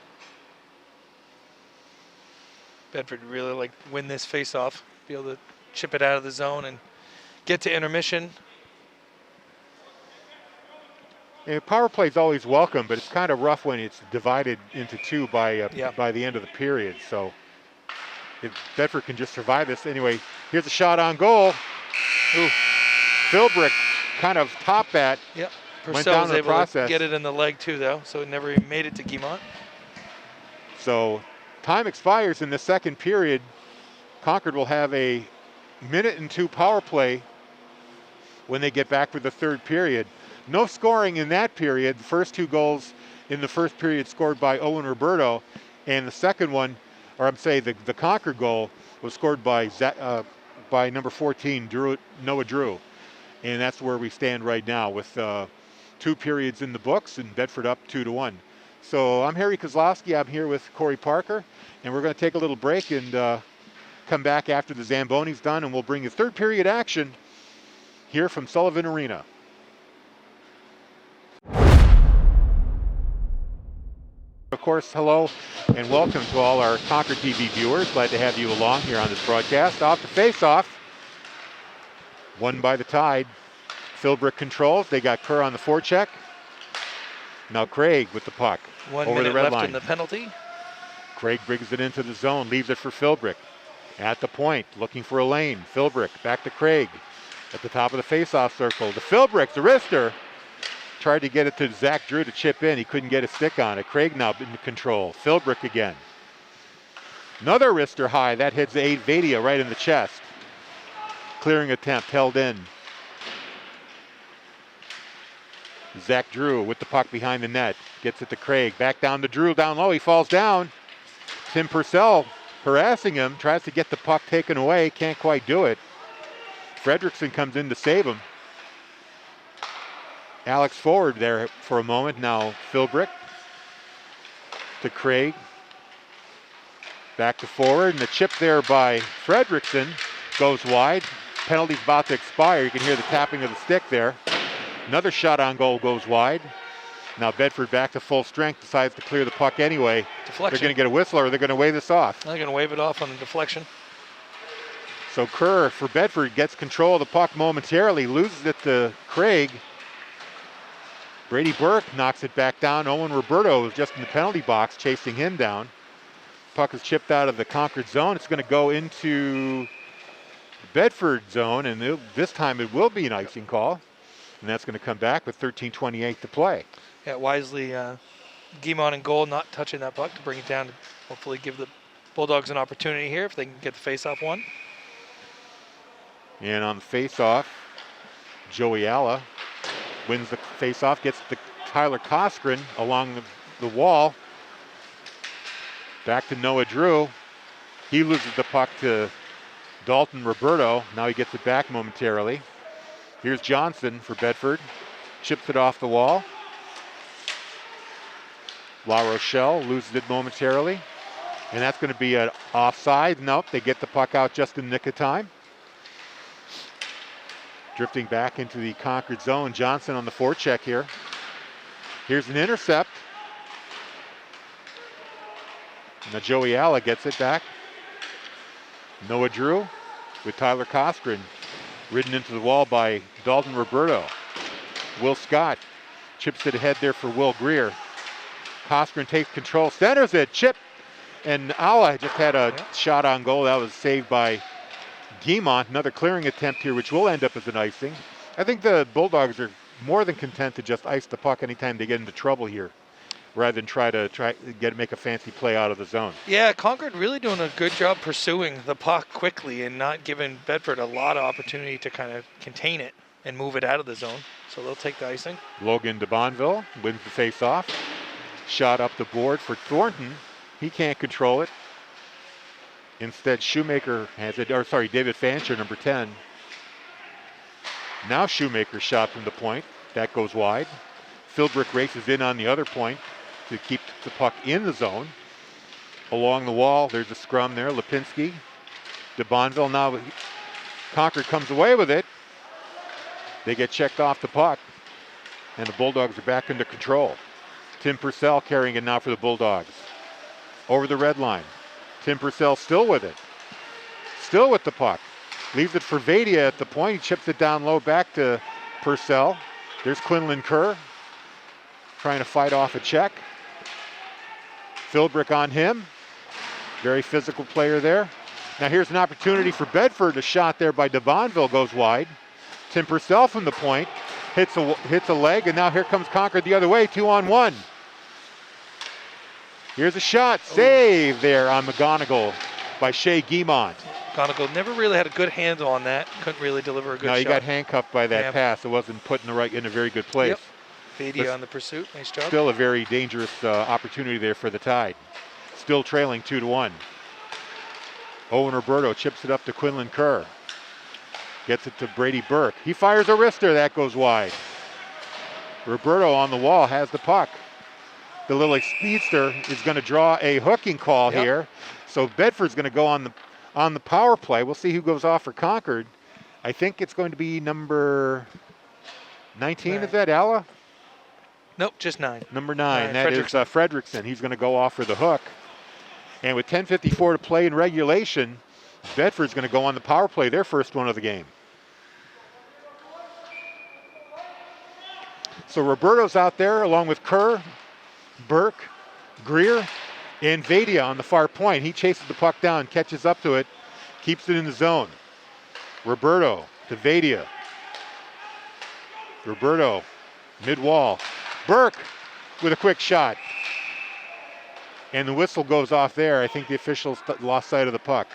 Bedford really win this face-off, be able to chip it out of the zone and get to intermission. And power play is always welcome, but it's kind of rough when it's divided into 2 by the end of the period. So if Bedford can just survive this. Anyway, here's a shot on goal. Ooh. Philbrick kind of topped that. Yep. Went Purcell down was the able process. to get it in the leg too, though, so it never even made it to Guimont. So time expires in the second period. Concord will have a 1:02 power play when they get back for the third period. No scoring in that period. The first 2 goals in the first period scored by Owen Roberto, and the second one, or I'm saying the Concord goal, was scored by number 14, Noah Drew. And that's where we stand right now with 2 periods in the books and Bedford up 2-1. So I'm Harry Kozlowski. I'm here with Corey Parker, and we're going to take a little break and come back after the Zamboni's done, and we'll bring you third period action here from Sullivan Arena. Of course, hello and welcome to all our Concord TV viewers. Glad to have you along here on this broadcast. Off the face-off, won by the Tide. Philbrick controls. They got Kerr on the forecheck. Now Craig with the puck 1 over minute the red left line. in the penalty. Craig brings it into the zone, leaves it for Philbrick. At the point, looking for a lane. Philbrick back to Craig at the top of the face-off circle. The Philbrick, the wrister, tried to get it to Zach Drew to chip in. He couldn't get a stick on it. Craig now in control. Philbrick again. Another wrister high. That hits Vadia right in the chest. clearing attempt held in. Zach Drew with the puck behind the net. Gets it to Craig. Back down to Drew down low. He falls down. Tim Purcell harassing him. Tries to get the puck taken away. Can't quite do it. Fredrickson comes in to save him. Alex forward there for a moment. Now Philbrick to Craig. Back to forward. And the chip there by Fredrickson goes wide. Penalty's about to expire. You can hear the tapping of the stick there. Another shot on goal goes wide. Now Bedford back to full strength, decides to clear the puck anyway. Deflection. They're going to get a whistle or they're going to wave this off. They're going to wave it off on the deflection. So Kerr for Bedford gets control of the puck momentarily, loses it to Craig. Brady Burke knocks it back down. Owen Roberto is just in the penalty box chasing him down. Puck is chipped out of the Concord zone. It's going to go into Bedford zone, and this time it will be an icing call. And that's going to come back with 13:28 to play. Yeah, wisely, Guimont in goal, not touching that puck to bring it down to hopefully give the Bulldogs an opportunity here if they can get the face-off one. And on the face-off, Joey Alla wins the face-off, gets to Tyler Coskren along the wall. Back to Noah Drew. He loses the puck to Dalton Roberto. Now he gets it back momentarily. Here's Johnson for Bedford. Chips it off the wall. La Rochelle loses it momentarily. And that's going to be an offside. Nope, they get the puck out just in the nick of time. Drifting back into the Concord zone. Johnson on the forecheck here. Here's an intercept. Now Joey Alla gets it back. Noah Drew with Tyler Coskren. Ridden into the wall by Dalton Roberto. Will Scott chips it ahead there for Will Greer. Coskren takes control, centers it, chip. And Alla just had a shot on goal. That was saved by Guimont. Another clearing attempt here, which will end up as an icing. I think the Bulldogs are more than content to just ice the puck anytime they get into trouble here, rather than try to make a fancy play out of the zone. Yeah, Concord really doing a good job pursuing the puck quickly and not giving Bedford a lot of opportunity to kind of contain it and move it out of the zone. So they'll take the icing. Logan de Bonneville wins the face-off. Shot up the board for Thornton. He can't control it. Instead, Shoemaker has it, or sorry, David Fancher, number 10. Now Shoemaker's shot from the point. That goes wide. Philbrick races in on the other point to keep the puck in the zone. Along the wall, there's a scrum there. Lipinski, de Bonneville. Now Concord comes away with it. They get checked off the puck, and the Bulldogs are back into control. Tim Purcell carrying it now for the Bulldogs. Over the red line. Tim Purcell still with it. Still with the puck. Leaves it for Vadia at the point. He chips it down low back to Purcell. There's Quinlan Kerr trying to fight off a check. Philbrick on him. Very physical player there. Now here's an opportunity for Bedford. A shot there by de Bonneville goes wide. Tim Purcell from the point. Hits a leg, and now here comes Concord the other way, 2-on-1. Here's a shot. Save there on McGonigal by Shea Guimont. McGonigal never really had a good handle on that. Couldn't really deliver a good shot. No, he got handcuffed by that pass. It wasn't put in a very good place. Yep. Vadia on the pursuit. Nice job. Still a very dangerous opportunity there for the Tide. Still trailing 2-1. Owen Roberto chips it up to Quinlan Kerr. Gets it to Brady Burke. He fires a wrister. That goes wide. Roberto on the wall has the puck. The little speedster is going to draw a hooking call here. So Bedford's going to go on the power play. We'll see who goes off for Concord. I think it's going to be number 19. 9. Is that Alla? Nope, just 9. Number 9. That is Fredrickson. He's going to go off for the hook. And with 10:54 to play in regulation, Bedford's going to go on the power play, their first one of the game. So Roberto's out there along with Kerr, Burke, Greer, and Vadia on the far point. He chases the puck down, catches up to it, keeps it in the zone. Roberto to Vadia. Roberto, mid-wall. Burke with a quick shot. And the whistle goes off there. I think the officials lost sight of the puck.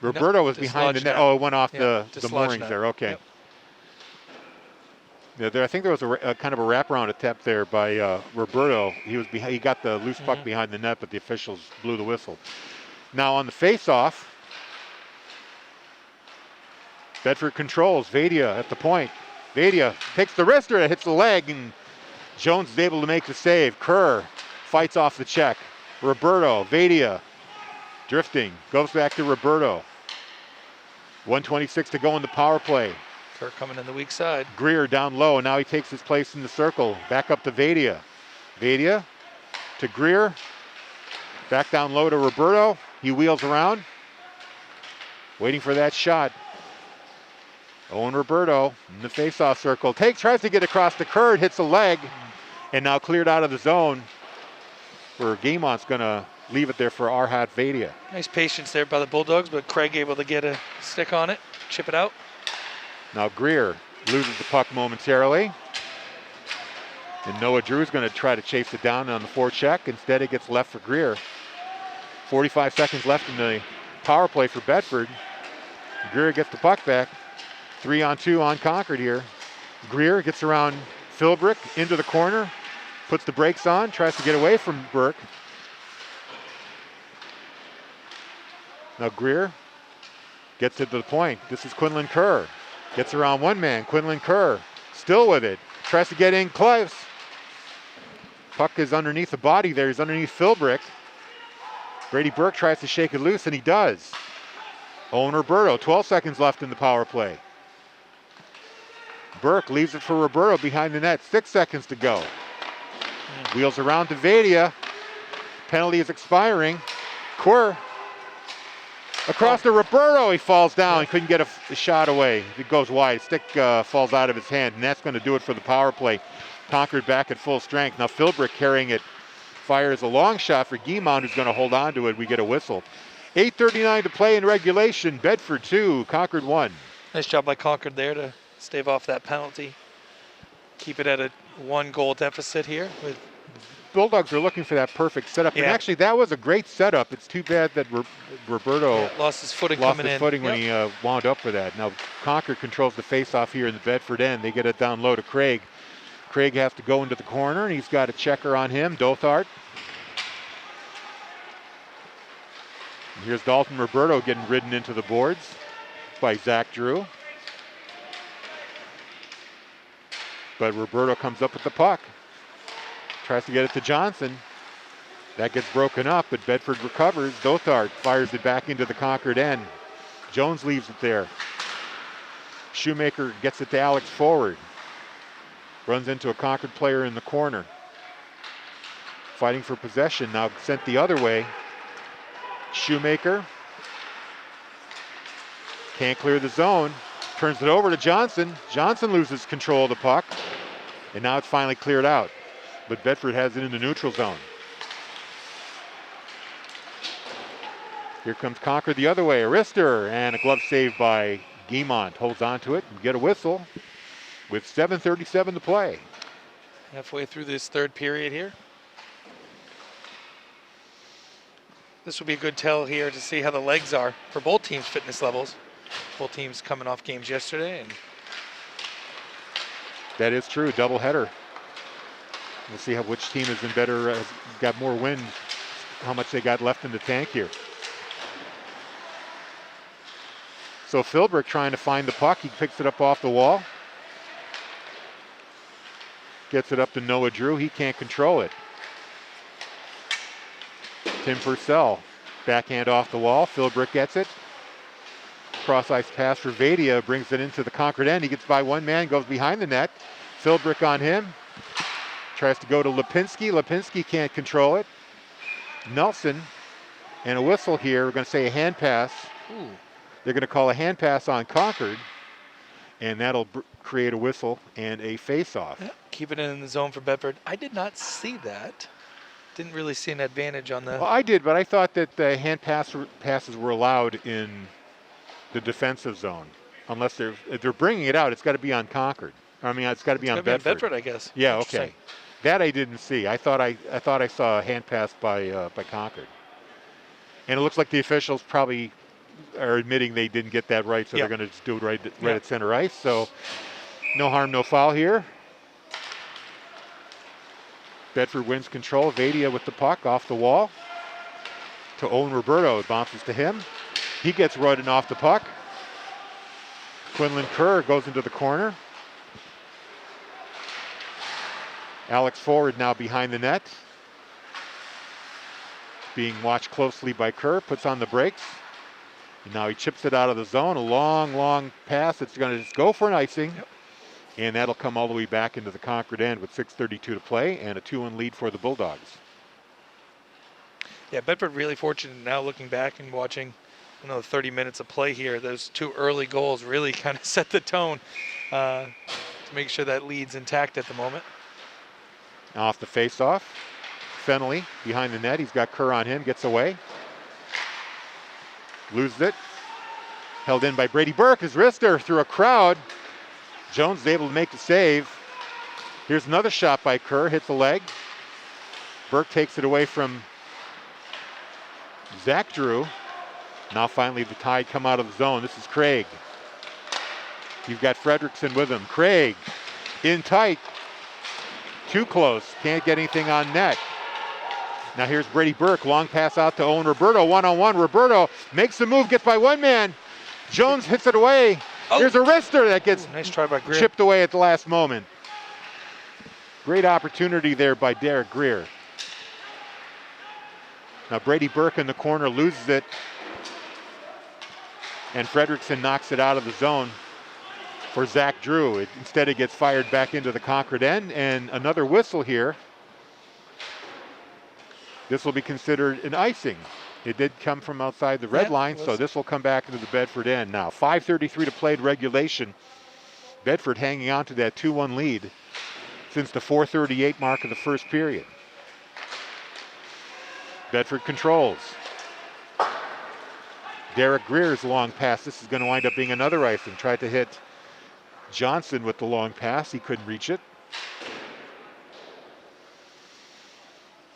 Roberto was behind the net. Oh, it went off the moorings net. there. Okay. Yep. Yeah, I think there was a kind of a wraparound attempt there by Roberto. He got the loose puck behind the net, but the officials blew the whistle. Now on the face-off, Bedford controls. Vadia at the point. Vadia takes the wrister, it hits the leg, and Jones is able to make the save. Kerr fights off the check. Roberto, Vadia, drifting, goes back to Roberto. 1:26 to go in the power play. Kerr coming in the weak side. Greer down low, now he takes his place in the circle. Back up to Vadia. Vadia to Greer. Back down low to Roberto. He wheels around, waiting for that shot. Owen Roberto in the face-off circle. Tries to get across the Kerr, hits the leg, and now cleared out of the zone where Guimont's going to leave it there for Arhat Vadia. Nice patience there by the Bulldogs, but Craig able to get a stick on it, chip it out. Now Greer loses the puck momentarily. And Noah Drew's going to try to chase it down on the forecheck. Instead, it gets left for Greer. 45 seconds left in the power play for Bedford. Greer gets the puck back. 3-on-2 on Concord here. Greer gets around Philbrick into the corner, puts the brakes on, tries to get away from Burke. Now Greer gets it to the point. This is Quinlan Kerr. Gets around one man. Quinlan Kerr still with it. Tries to get in close. Puck is underneath the body there. He's underneath Philbrick. Brady Burke tries to shake it loose, and he does. Owen Roberto, 12 seconds left in the power play. Burke leaves it for Roberto behind the net. 6 seconds to go. Wheels around to Vadia. Penalty is expiring. Kerr across to Roberto. He falls down. He couldn't get a shot away. It goes wide. Stick falls out of his hand, and that's going to do it for the power play. Concord back at full strength. Now Philbrick carrying it. Fires a long shot for Guimont, who's going to hold on to it. We get a whistle. 8:39 to play in regulation. Bedford 2, Concord 1. Nice job by Concord there to stave off that penalty. Keep it at a 1-goal deficit here. Bulldogs are looking for that perfect setup. And actually, that was a great setup. It's too bad that Roberto lost his footing when he wound up for that. Now, Concord controls the faceoff here in the Bedford end. They get it down low to Craig. Craig has to go into the corner, and he's got a checker on him, Dothart. And here's Dalton Roberto getting ridden into the boards by Zach Drew. But Roberto comes up with the puck. Tries to get it to Johnson. That gets broken up, but Bedford recovers. Dothart fires it back into the Concord end. Jones leaves it there. Shoemaker gets it to Alex forward. Runs into a Concord player in the corner. Fighting for possession, now sent the other way. Shoemaker can't clear the zone. Turns it over to Johnson. Johnson loses control of the puck. And now it's finally cleared out. But Bedford has it in the neutral zone. Here comes Concord the other way. Arister, and a glove save by Guimont. Holds on to it and get a whistle with 7:37 to play. Halfway through this third period here. This will be a good tell here to see how the legs are for both teams' fitness levels. Both teams coming off games yesterday. And that is true, doubleheader. We'll see which team is in better, has got more wind, how much they got left in the tank here. So Philbrick trying to find the puck. He picks it up off the wall. Gets it up to Noah Drew. He can't control it. Tim Purcell, backhand off the wall. Philbrick gets it. Cross-ice pass for Vadia, brings it into the Concord end. He gets by one man, goes behind the net. Philbrick on him. Tries to go to Lipinski. Lipinski can't control it. Nelson, and a whistle here. We're going to say a hand pass. Ooh. They're going to call a hand pass on Concord, and that'll create a whistle and a face-off. Yeah, keep it in the zone for Bedford. I did not see that. Didn't really see an advantage on the... Well, I did, but I thought that the hand passes were allowed in the defensive zone. Unless if they're bringing it out, it's got to be on Concord. I mean, it's got to be on Bedford. Bedford, I guess. Yeah, okay. That I didn't see. I thought I saw a hand pass by Concord. And it looks like the officials probably are admitting they didn't get that right, so Yep. they're going to just do it right Yep. at center ice. So no harm, no foul here. Bedford wins control. Vadia with the puck off the wall to Owen Roberto. It bounces to him. He gets running off the puck. Quinlan Kerr goes into the corner. Alex Forward now behind the net. Being watched closely by Kerr, puts on the brakes. And now he chips it out of the zone. A long, long pass. It's going to just go for an icing. Yep. And that'll come all the way back into the Concord end with 6:32 to play and a 2-1 lead for the Bulldogs. Yeah, Bedford really fortunate now looking back and watching, 30 minutes of play here. Those 2 early goals really kind of set the tone to make sure that lead's intact at the moment. Off the face-off. Fennelly behind the net. He's got Kerr on him. Gets away. Loses it. Held in by Brady Burke. His wrister through a crowd. Jones is able to make the save. Here's another shot by Kerr. Hits the leg. Burke takes it away from Zach Drew. Now finally the Tide come out of the zone. This is Craig. You've got Fredrickson with him. Craig in tight. Too close. Can't get anything on net. Now here's Brady Burke. Long pass out to Owen Roberto. One-on-one. Roberto makes the move. Gets by one man. Jones hits it away. Oh. Here's a wrister that gets Nice try by Greer. chipped away at the last moment. Great opportunity there by Derek Greer. Now Brady Burke in the corner loses it. And Fredrickson knocks it out of the zone for Zach Drew. Instead it gets fired back into the Concord end, and another whistle here. This will be considered an icing. It did come from outside the red line, so this will come back into the Bedford end. Now 5:33 to play in regulation. Bedford hanging on to that 2-1 lead since the 4:38 mark of the first period. Bedford controls. Derek Greer's long pass. This is going to wind up being another icing. Tried to hit Johnson with the long pass. He couldn't reach it.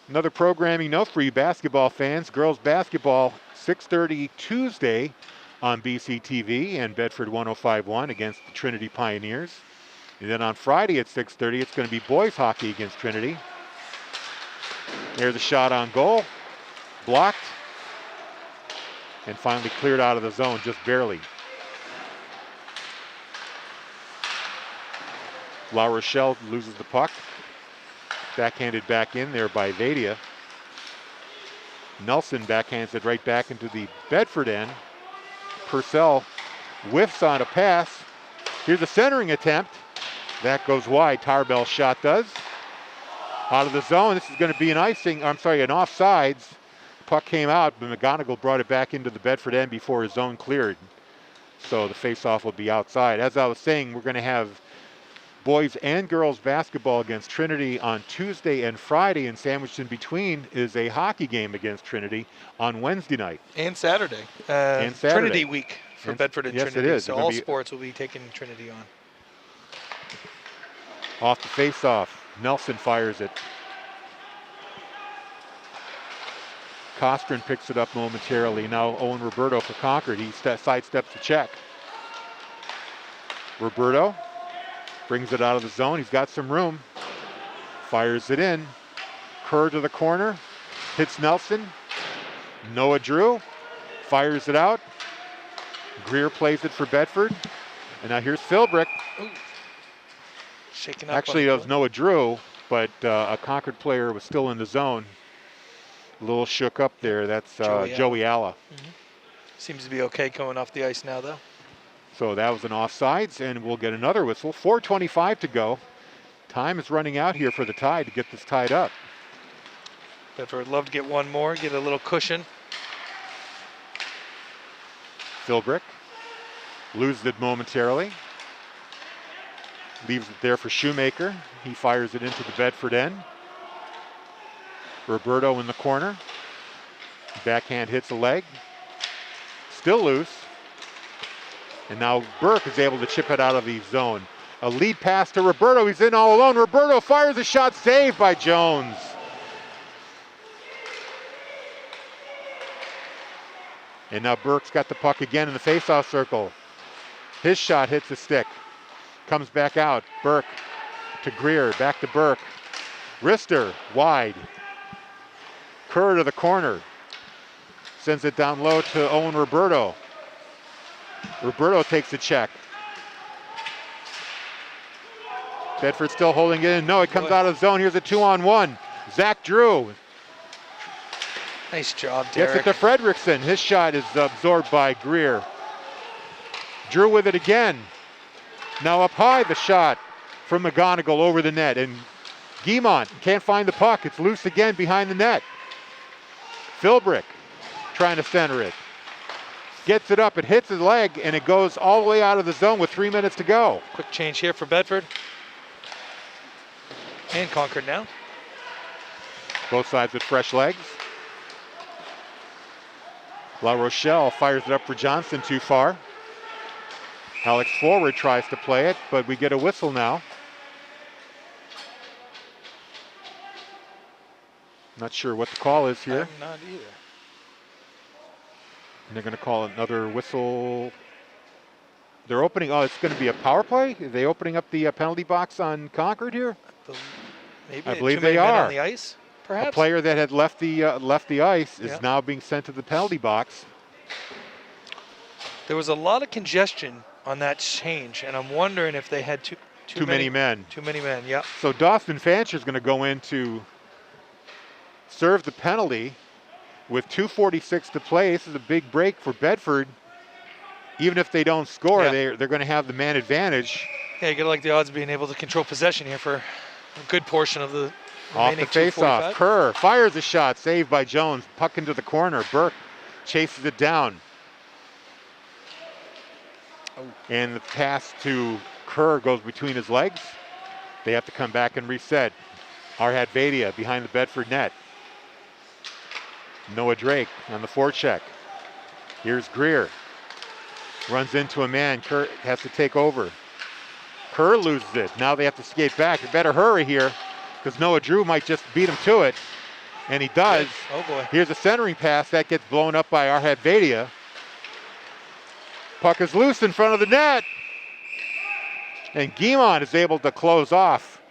Another programming note for you basketball fans. Girls basketball, 6:30 Tuesday on BCTV and Bedford 105.1 against the Trinity Pioneers. And then on Friday at 6:30, it's going to be boys hockey against Trinity. There's a shot on goal. Blocked. And finally cleared out of the zone just barely. La Rochelle loses the puck. Backhanded back in there by Vadia. Nelson backhands it right back into the Bedford end. Purcell whiffs on a pass. Here's a centering attempt. That goes wide. Tarbell's shot does. Out of the zone. This is going to be an offsides. Puck came out, but McGonigal brought it back into the Bedford end before his zone cleared. So the faceoff will be outside. As I was saying, we're going to have boys and girls basketball against Trinity on Tuesday and Friday, and sandwiched in between is a hockey game against Trinity on Wednesday night. And Saturday. Trinity week for Bedford and yes, Trinity. It is. So all sports will be taking Trinity on. Off the faceoff, Nelson fires it. Costrin picks it up momentarily. Now Owen Roberto for Concord. He sidesteps the check. Roberto brings it out of the zone. He's got some room. Fires it in. Kerr to the corner. Hits Nelson. Noah Drew fires it out. Greer plays it for Bedford. And now here's Philbrick. Shaking up. Actually, it was Noah Drew, but a Concord player was still in the zone. A little shook up there. That's Joey Alla. Mm-hmm. Seems to be okay going off the ice now, though. So that was an offsides, and we'll get another whistle. 4:25 to go. Time is running out here for the Tide to get this tied up. Bedford would love to get one more, get a little cushion. Philbrick loses it momentarily. Leaves it there for Shoemaker. He fires it into the Bedford end. Roberto in the corner. Backhand hits a leg. Still loose. And now Burke is able to chip it out of the zone. A lead pass to Roberto. He's in all alone. Roberto fires a shot, saved by Jones. And now Burke's got the puck again in the faceoff circle. His shot hits the stick. Comes back out. Burke to Greer. Back to Burke. Rister wide. Kerr to the corner. Sends it down low to Owen Roberto. Roberto takes the check. Bedford still holding it in. No, it comes out of the zone. Here's a 2-on-1. Zach Drew. Nice job, Derek. Gets it to Fredrickson. His shot is absorbed by Greer. Drew with it again. Now up high, the shot from McGonigal over the net. And Guimont can't find the puck. It's loose again behind the net. Philbrick trying to center it. Gets it up, it hits his leg, and it goes all the way out of the zone with 3 minutes to go. Quick change here for Bedford. And Concord now. Both sides with fresh legs. La Rochelle fires it up for Johnson too far. Alex Forward tries to play it, but we get a whistle now. Not sure what the call is here. I'm not either. And they're going to call another whistle. They're opening, oh, it's going to be a power play? Are they opening up the penalty box on Concord here? Maybe I believe too many they men are. on the ice, perhaps? A player that had left the ice is Yeah. now being sent to the penalty box. There was a lot of congestion on that change, and I'm wondering if they had too many men. Too many men, yeah. So Dawson Fancher is going to go in to serve the penalty with 2:46 to play. This is a big break for Bedford. Even if they don't score, Yeah. they're going to have the man advantage. Yeah, you gotta like the odds of being able to control possession here for a good portion of the Off remaining the faceoff, 2:45. Kerr fires a shot, saved by Jones. Puck into the corner. Burke chases it down. Oh. And the pass to Kerr goes between his legs. They have to come back and reset. Arhat Vadia behind the Bedford net. Noah Drake on the forecheck. Here's Greer. Runs into a man. Kerr has to take over. Kerr loses it. Now they have to skate back. They better hurry here because Noah Drew might just beat him to it. And he does. Oh boy. Here's a centering pass. That gets blown up by Arhat Vadia. Puck is loose in front of the net. And Guimont is able to close off.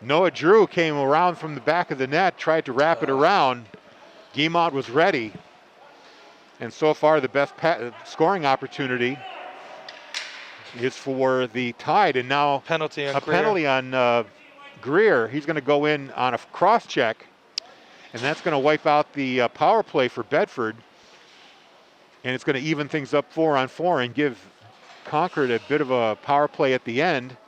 Noah Drew came around from the back of the net, tried to wrap it around. Guimont was ready. And so far the best scoring opportunity is for the Tide. And now Penalty on a Greer. penalty on Greer. He's going to go in on a cross check. And that's going to wipe out the power play for Bedford. And it's going to even things up 4-on-4 and give Concord a bit of a power play at the end.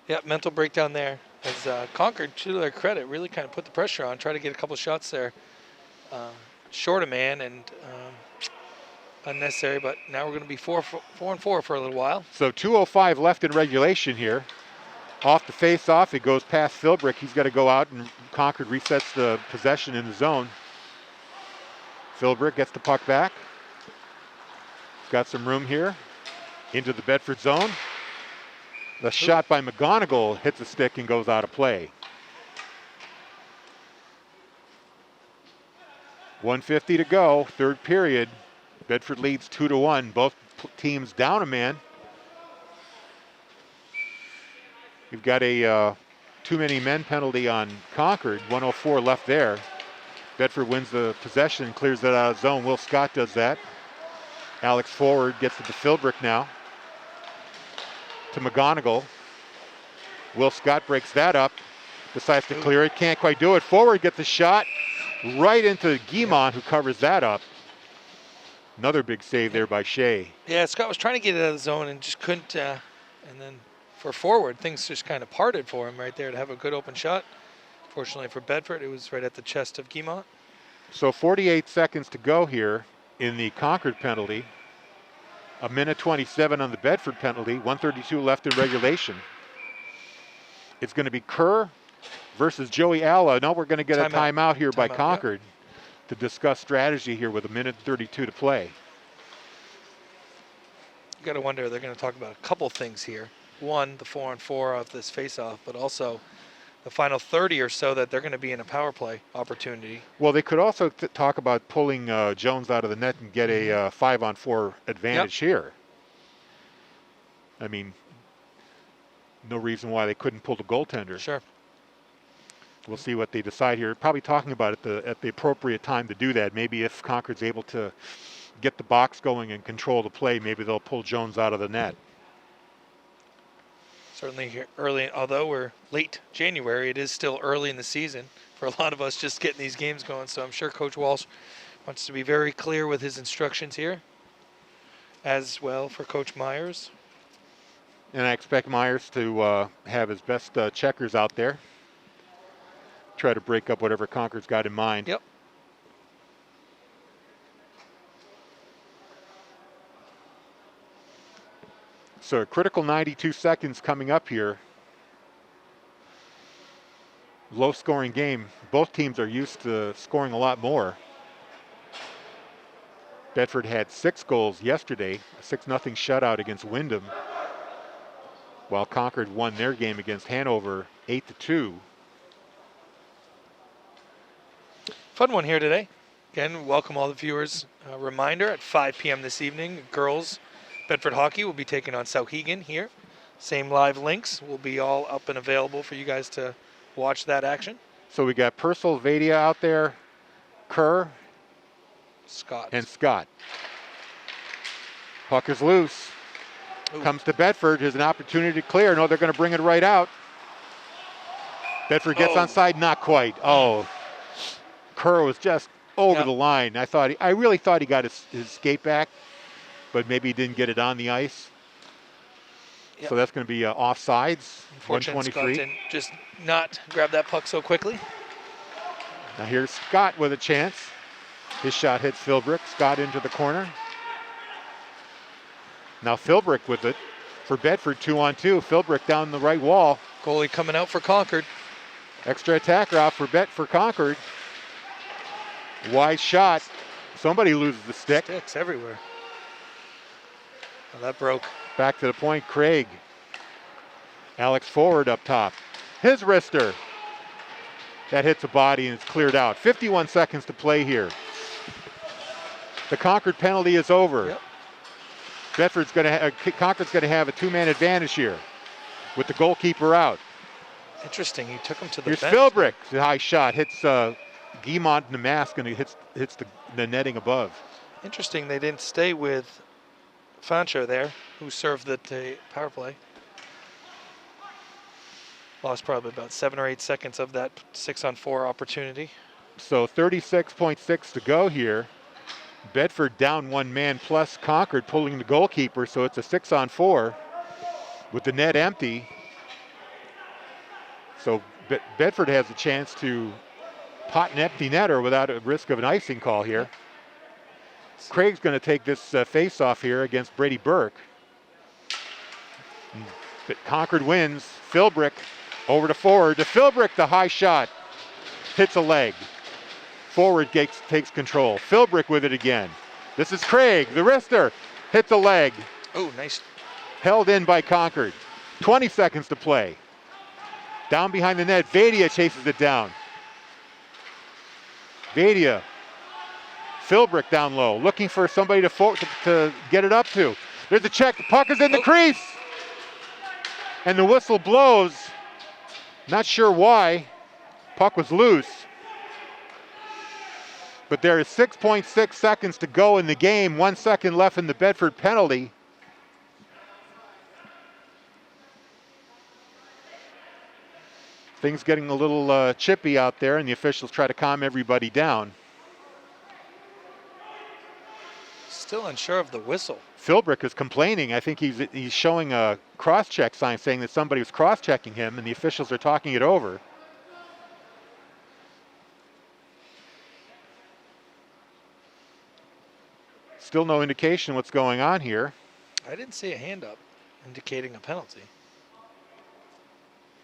Yeah, mental breakdown there. As Concord, to their credit, really kind of put the pressure on, try to get a couple shots there. Short a man and unnecessary, but now we're going to be 4-4 for a little while. So 2:05 left in regulation here. Off the face-off, it goes past Philbrick. He's got to go out, and Concord resets the possession in the zone. Philbrick gets the puck back. Got some room here into the Bedford zone. The shot by McGonigal hits a stick and goes out of play. 1:50 to go, third period. Bedford leads 2-1. Both teams down a man. We've got a too many men penalty on Concord. 1:04 left there. Bedford wins the possession and clears that out of zone. Will Scott does that. Alex Forward gets it to Philbrick now. To McGonigal. Will Scott breaks that up. Decides to clear it. Can't quite do it. Forward gets a shot right into Guimont, who covers that up. Another big save there by Shea. Yeah, Scott was trying to get it out of the zone and just couldn't. And then for Forward, things just kind of parted for him right there to have a good open shot. Fortunately for Bedford, it was right at the chest of Guimont. So 48 seconds to go here in the Concord penalty. A minute 27 on the Bedford penalty. 1:32 left in regulation. It's going to be Kerr versus Joey Alla. Now we're going to get a timeout here by Concord to discuss strategy here with a minute 32 to play. You got to wonder, they're going to talk about a couple things here. One, the 4-on-4 of this face-off, but also the final 30 or so that they're going to be in a power play opportunity. Well, they could also talk about pulling Jones out of the net and get a 5-on-4 advantage here. I mean, no reason why they couldn't pull the goaltender. Sure. We'll see what they decide here. Probably talking about it at the appropriate time to do that. Maybe if Concord's able to get the box going and control the play, maybe they'll pull Jones out of the net. Certainly here early, although we're late January, it is still early in the season for a lot of us just getting these games going. So I'm sure Coach Walsh wants to be very clear with his instructions here, as well for Coach Myers. And I expect Myers to have his best checkers out there. Try to break up whatever Concord's got in mind. Yep. So a critical 92 seconds coming up here. Low scoring game. Both teams are used to scoring a lot more. Bedford had 6 goals yesterday, a 6-0 shutout against Wyndham, while Concord won their game against Hanover 8-2. Fun one here today. Again, welcome all the viewers. A reminder, at 5 p.m. this evening, girls Bedford hockey will be taking on Sauhegan here. Same live links will be all up and available for you guys to watch that action. So we got Purcell, Vadia out there, Kerr, Scott. and Scott. Puck is loose. Ooh. Comes to Bedford. Here's an opportunity to clear. No, they're going to bring it right out. Bedford gets onside, not quite. Oh, Kerr was just over the line. I really thought he got his skate back, but maybe he didn't get it on the ice. Yep. So that's going to be offsides. Unfortunately, Scott didn't just not grab that puck so quickly. Now here's Scott with a chance. His shot hits Philbrick. Scott into the corner. Now Philbrick with it for Bedford, 2-on-2. Philbrick down the right wall. Goalie coming out for Concord. Extra attacker out for Concord. Wide shot. Somebody loses the stick. Sticks everywhere. Oh, that broke. Back to the point, Craig. Alex forward up top. His wrister. That hits a body and it's cleared out. 51 seconds to play here. The Concord penalty is over. Yep. Bedford's Concord's going to have a 2-man advantage here with the goalkeeper out. Interesting. He took him to the Here's bench. Philbrick. The high shot hits Guimont in the mask and it hits the netting above. Interesting. They didn't stay with Fancho there, who served the power play. Lost probably about 7 or 8 seconds of that 6-on-4 opportunity. So 36.6 to go here. Bedford down 1 man plus Concord pulling the goalkeeper, so it's a 6-on-4 with the net empty. So Bedford has a chance to pot an empty netter without a risk of an icing call here. Craig's going to take this face-off here against Brady Burke. But Concord wins. Philbrick over to forward. To Philbrick, the high shot. Hits a leg. Forward takes control. Philbrick with it again. This is Craig, the wrister. Hits a leg. Oh, nice. Held in by Concord. 20 seconds to play. Down behind the net, Vadia chases it down. Vadia. Philbrick down low, looking for somebody to get it up to. There's a check, the puck is in the crease. And the whistle blows. Not sure why. Puck was loose. But there is 6.6 seconds to go in the game. 1 second left in the Bedford penalty. Things getting a little chippy out there, and the officials try to calm everybody down. Still unsure of the whistle. Philbrick is complaining. I think he's showing a cross-check sign saying that somebody was cross-checking him, and the officials are talking it over. Still no indication what's going on here. I didn't see a hand up indicating a penalty.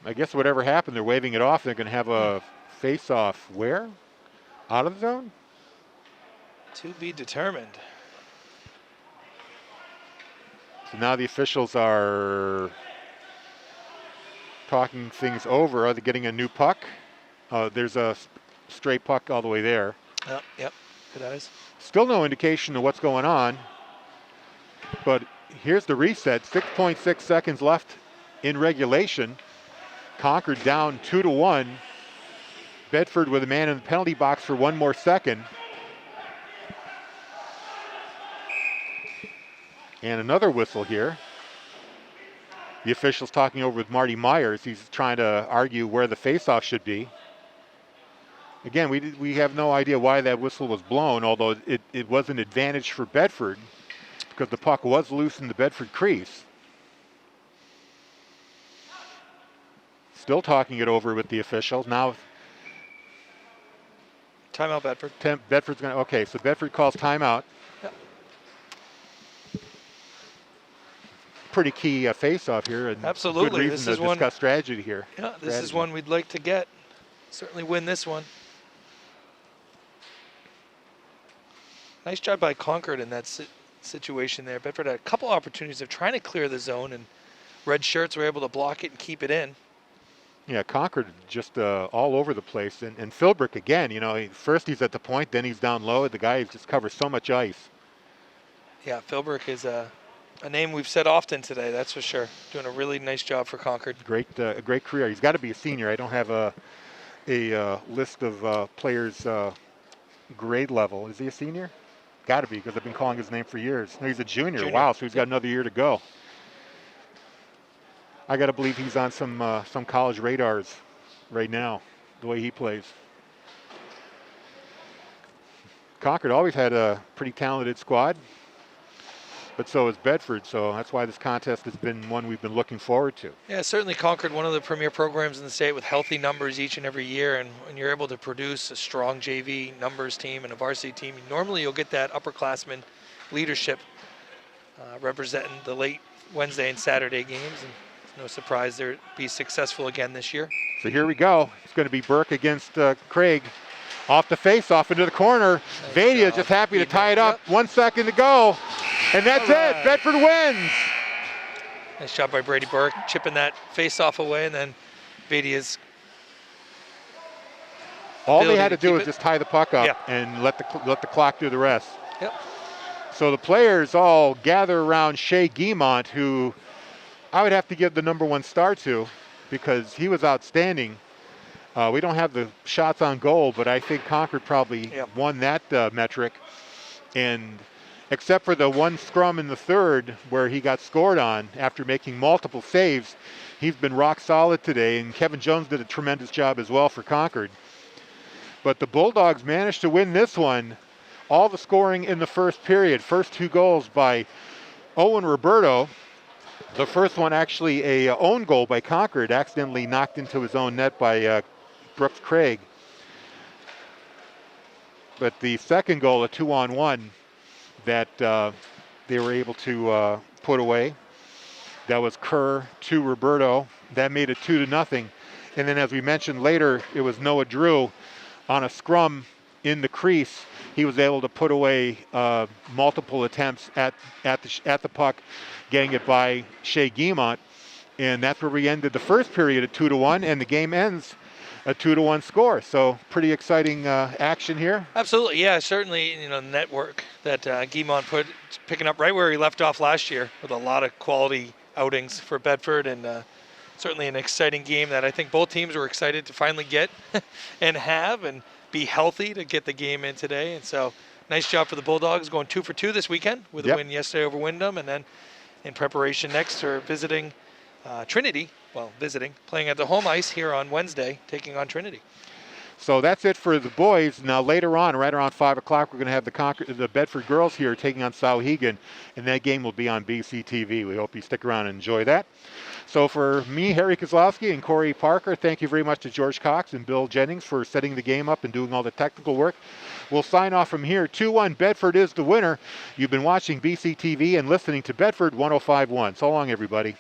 I guess whatever happened, they're waving it off. They're going to have a face-off where? Out of the zone? To be determined. So now the officials are talking things over. Are they getting a new puck? There's a straight puck all the way there. Yep. Good eyes. Still no indication of what's going on. But here's the reset. 6.6 seconds left in regulation. Concord down 2-1. Bedford with a man in the penalty box for one more second. And another whistle here. The official's talking over with Marty Myers. He's trying to argue where the faceoff should be. Again, we have no idea why that whistle was blown, although it was an advantage for Bedford because the puck was loose in the Bedford crease. Still talking it over with the officials. Now, timeout, Bedford. Bedford's going to, okay, so Bedford calls timeout. Yep. Pretty key face-off here. And absolutely. Good reason to discuss strategy here. Yeah, this is one we'd like to get. Certainly win this one. Nice job by Concord in that situation there. Bedford had a couple opportunities of trying to clear the zone, and red shirts were able to block it and keep it in. Yeah, Concord just all over the place. And Philbrick, again, first he's at the point, then he's down low. The guy just covers so much ice. Yeah, Philbrick is a name we've said often today, that's for sure. Doing a really nice job for Concord. A great career. He's got to be a senior. I don't have a list of players grade level. Is he a senior? Got to be, because I've been calling his name for years. No, he's a junior. Wow, so he's got another year to go. I got to believe he's on some college radars right now, the way he plays. Concord always had a pretty talented squad, but so has Bedford, so that's why this contest has been one we've been looking forward to. Yeah, certainly Concord, one of the premier programs in the state with healthy numbers each and every year, and when you're able to produce a strong JV numbers team and a varsity team, normally you'll get that upperclassman leadership representing the late Wednesday and Saturday games, and it's no surprise they'll be successful again this year. So here we go. It's going to be Burke against Craig. Off the face-off into the corner. Vadia just happy to tie it up. 1 second to go. And that's it. Bedford wins. Nice job by Brady Burke, chipping that face-off away, and then Vadia's. All they had to do was just tie the puck up and let the clock do the rest. Yep. So the players all gather around Shea Guimont, who I would have to give the #1 star to because he was outstanding. We don't have the shots on goal, but I think Concord probably won that metric. And except for the one scrum in the third where he got scored on after making multiple saves, he's been rock solid today. And Kevin Jones did a tremendous job as well for Concord. But the Bulldogs managed to win this one. All the scoring in the first period. First 2 goals by Owen Roberto. The first one actually a own goal by Concord, accidentally knocked into his own net by Brooks Craig. But the second goal, a 2-on-1 that they were able to put away. That was Kerr to Roberto. That made it 2-0. And then as we mentioned later, it was Noah Drew on a scrum in the crease. He was able to put away multiple attempts at the puck, getting it by Shea Guimont. And that's where we ended the first period at 2-1, and the game ends a 2-1 score. So pretty exciting action here. Absolutely, yeah, certainly, network that Guimont picking up right where he left off last year with a lot of quality outings for Bedford, and certainly an exciting game that I think both teams were excited to finally get and be healthy to get the game in today. And so nice job for the Bulldogs, going 2 for 2 this weekend with a win yesterday over Wyndham, and then in preparation next for visiting Trinity. Well, playing at the home ice here on Wednesday, taking on Trinity. So that's it for the boys. Now later on, right around 5 o'clock, we're going to have the Bedford girls here taking on Sauhegan, and that game will be on BCTV. We hope you stick around and enjoy that. So for me, Harry Kozlowski and Corey Parker, thank you very much to George Cox and Bill Jennings for setting the game up and doing all the technical work. We'll sign off from here. 2-1, Bedford is the winner. You've been watching BCTV and listening to Bedford 105.1. So long, everybody.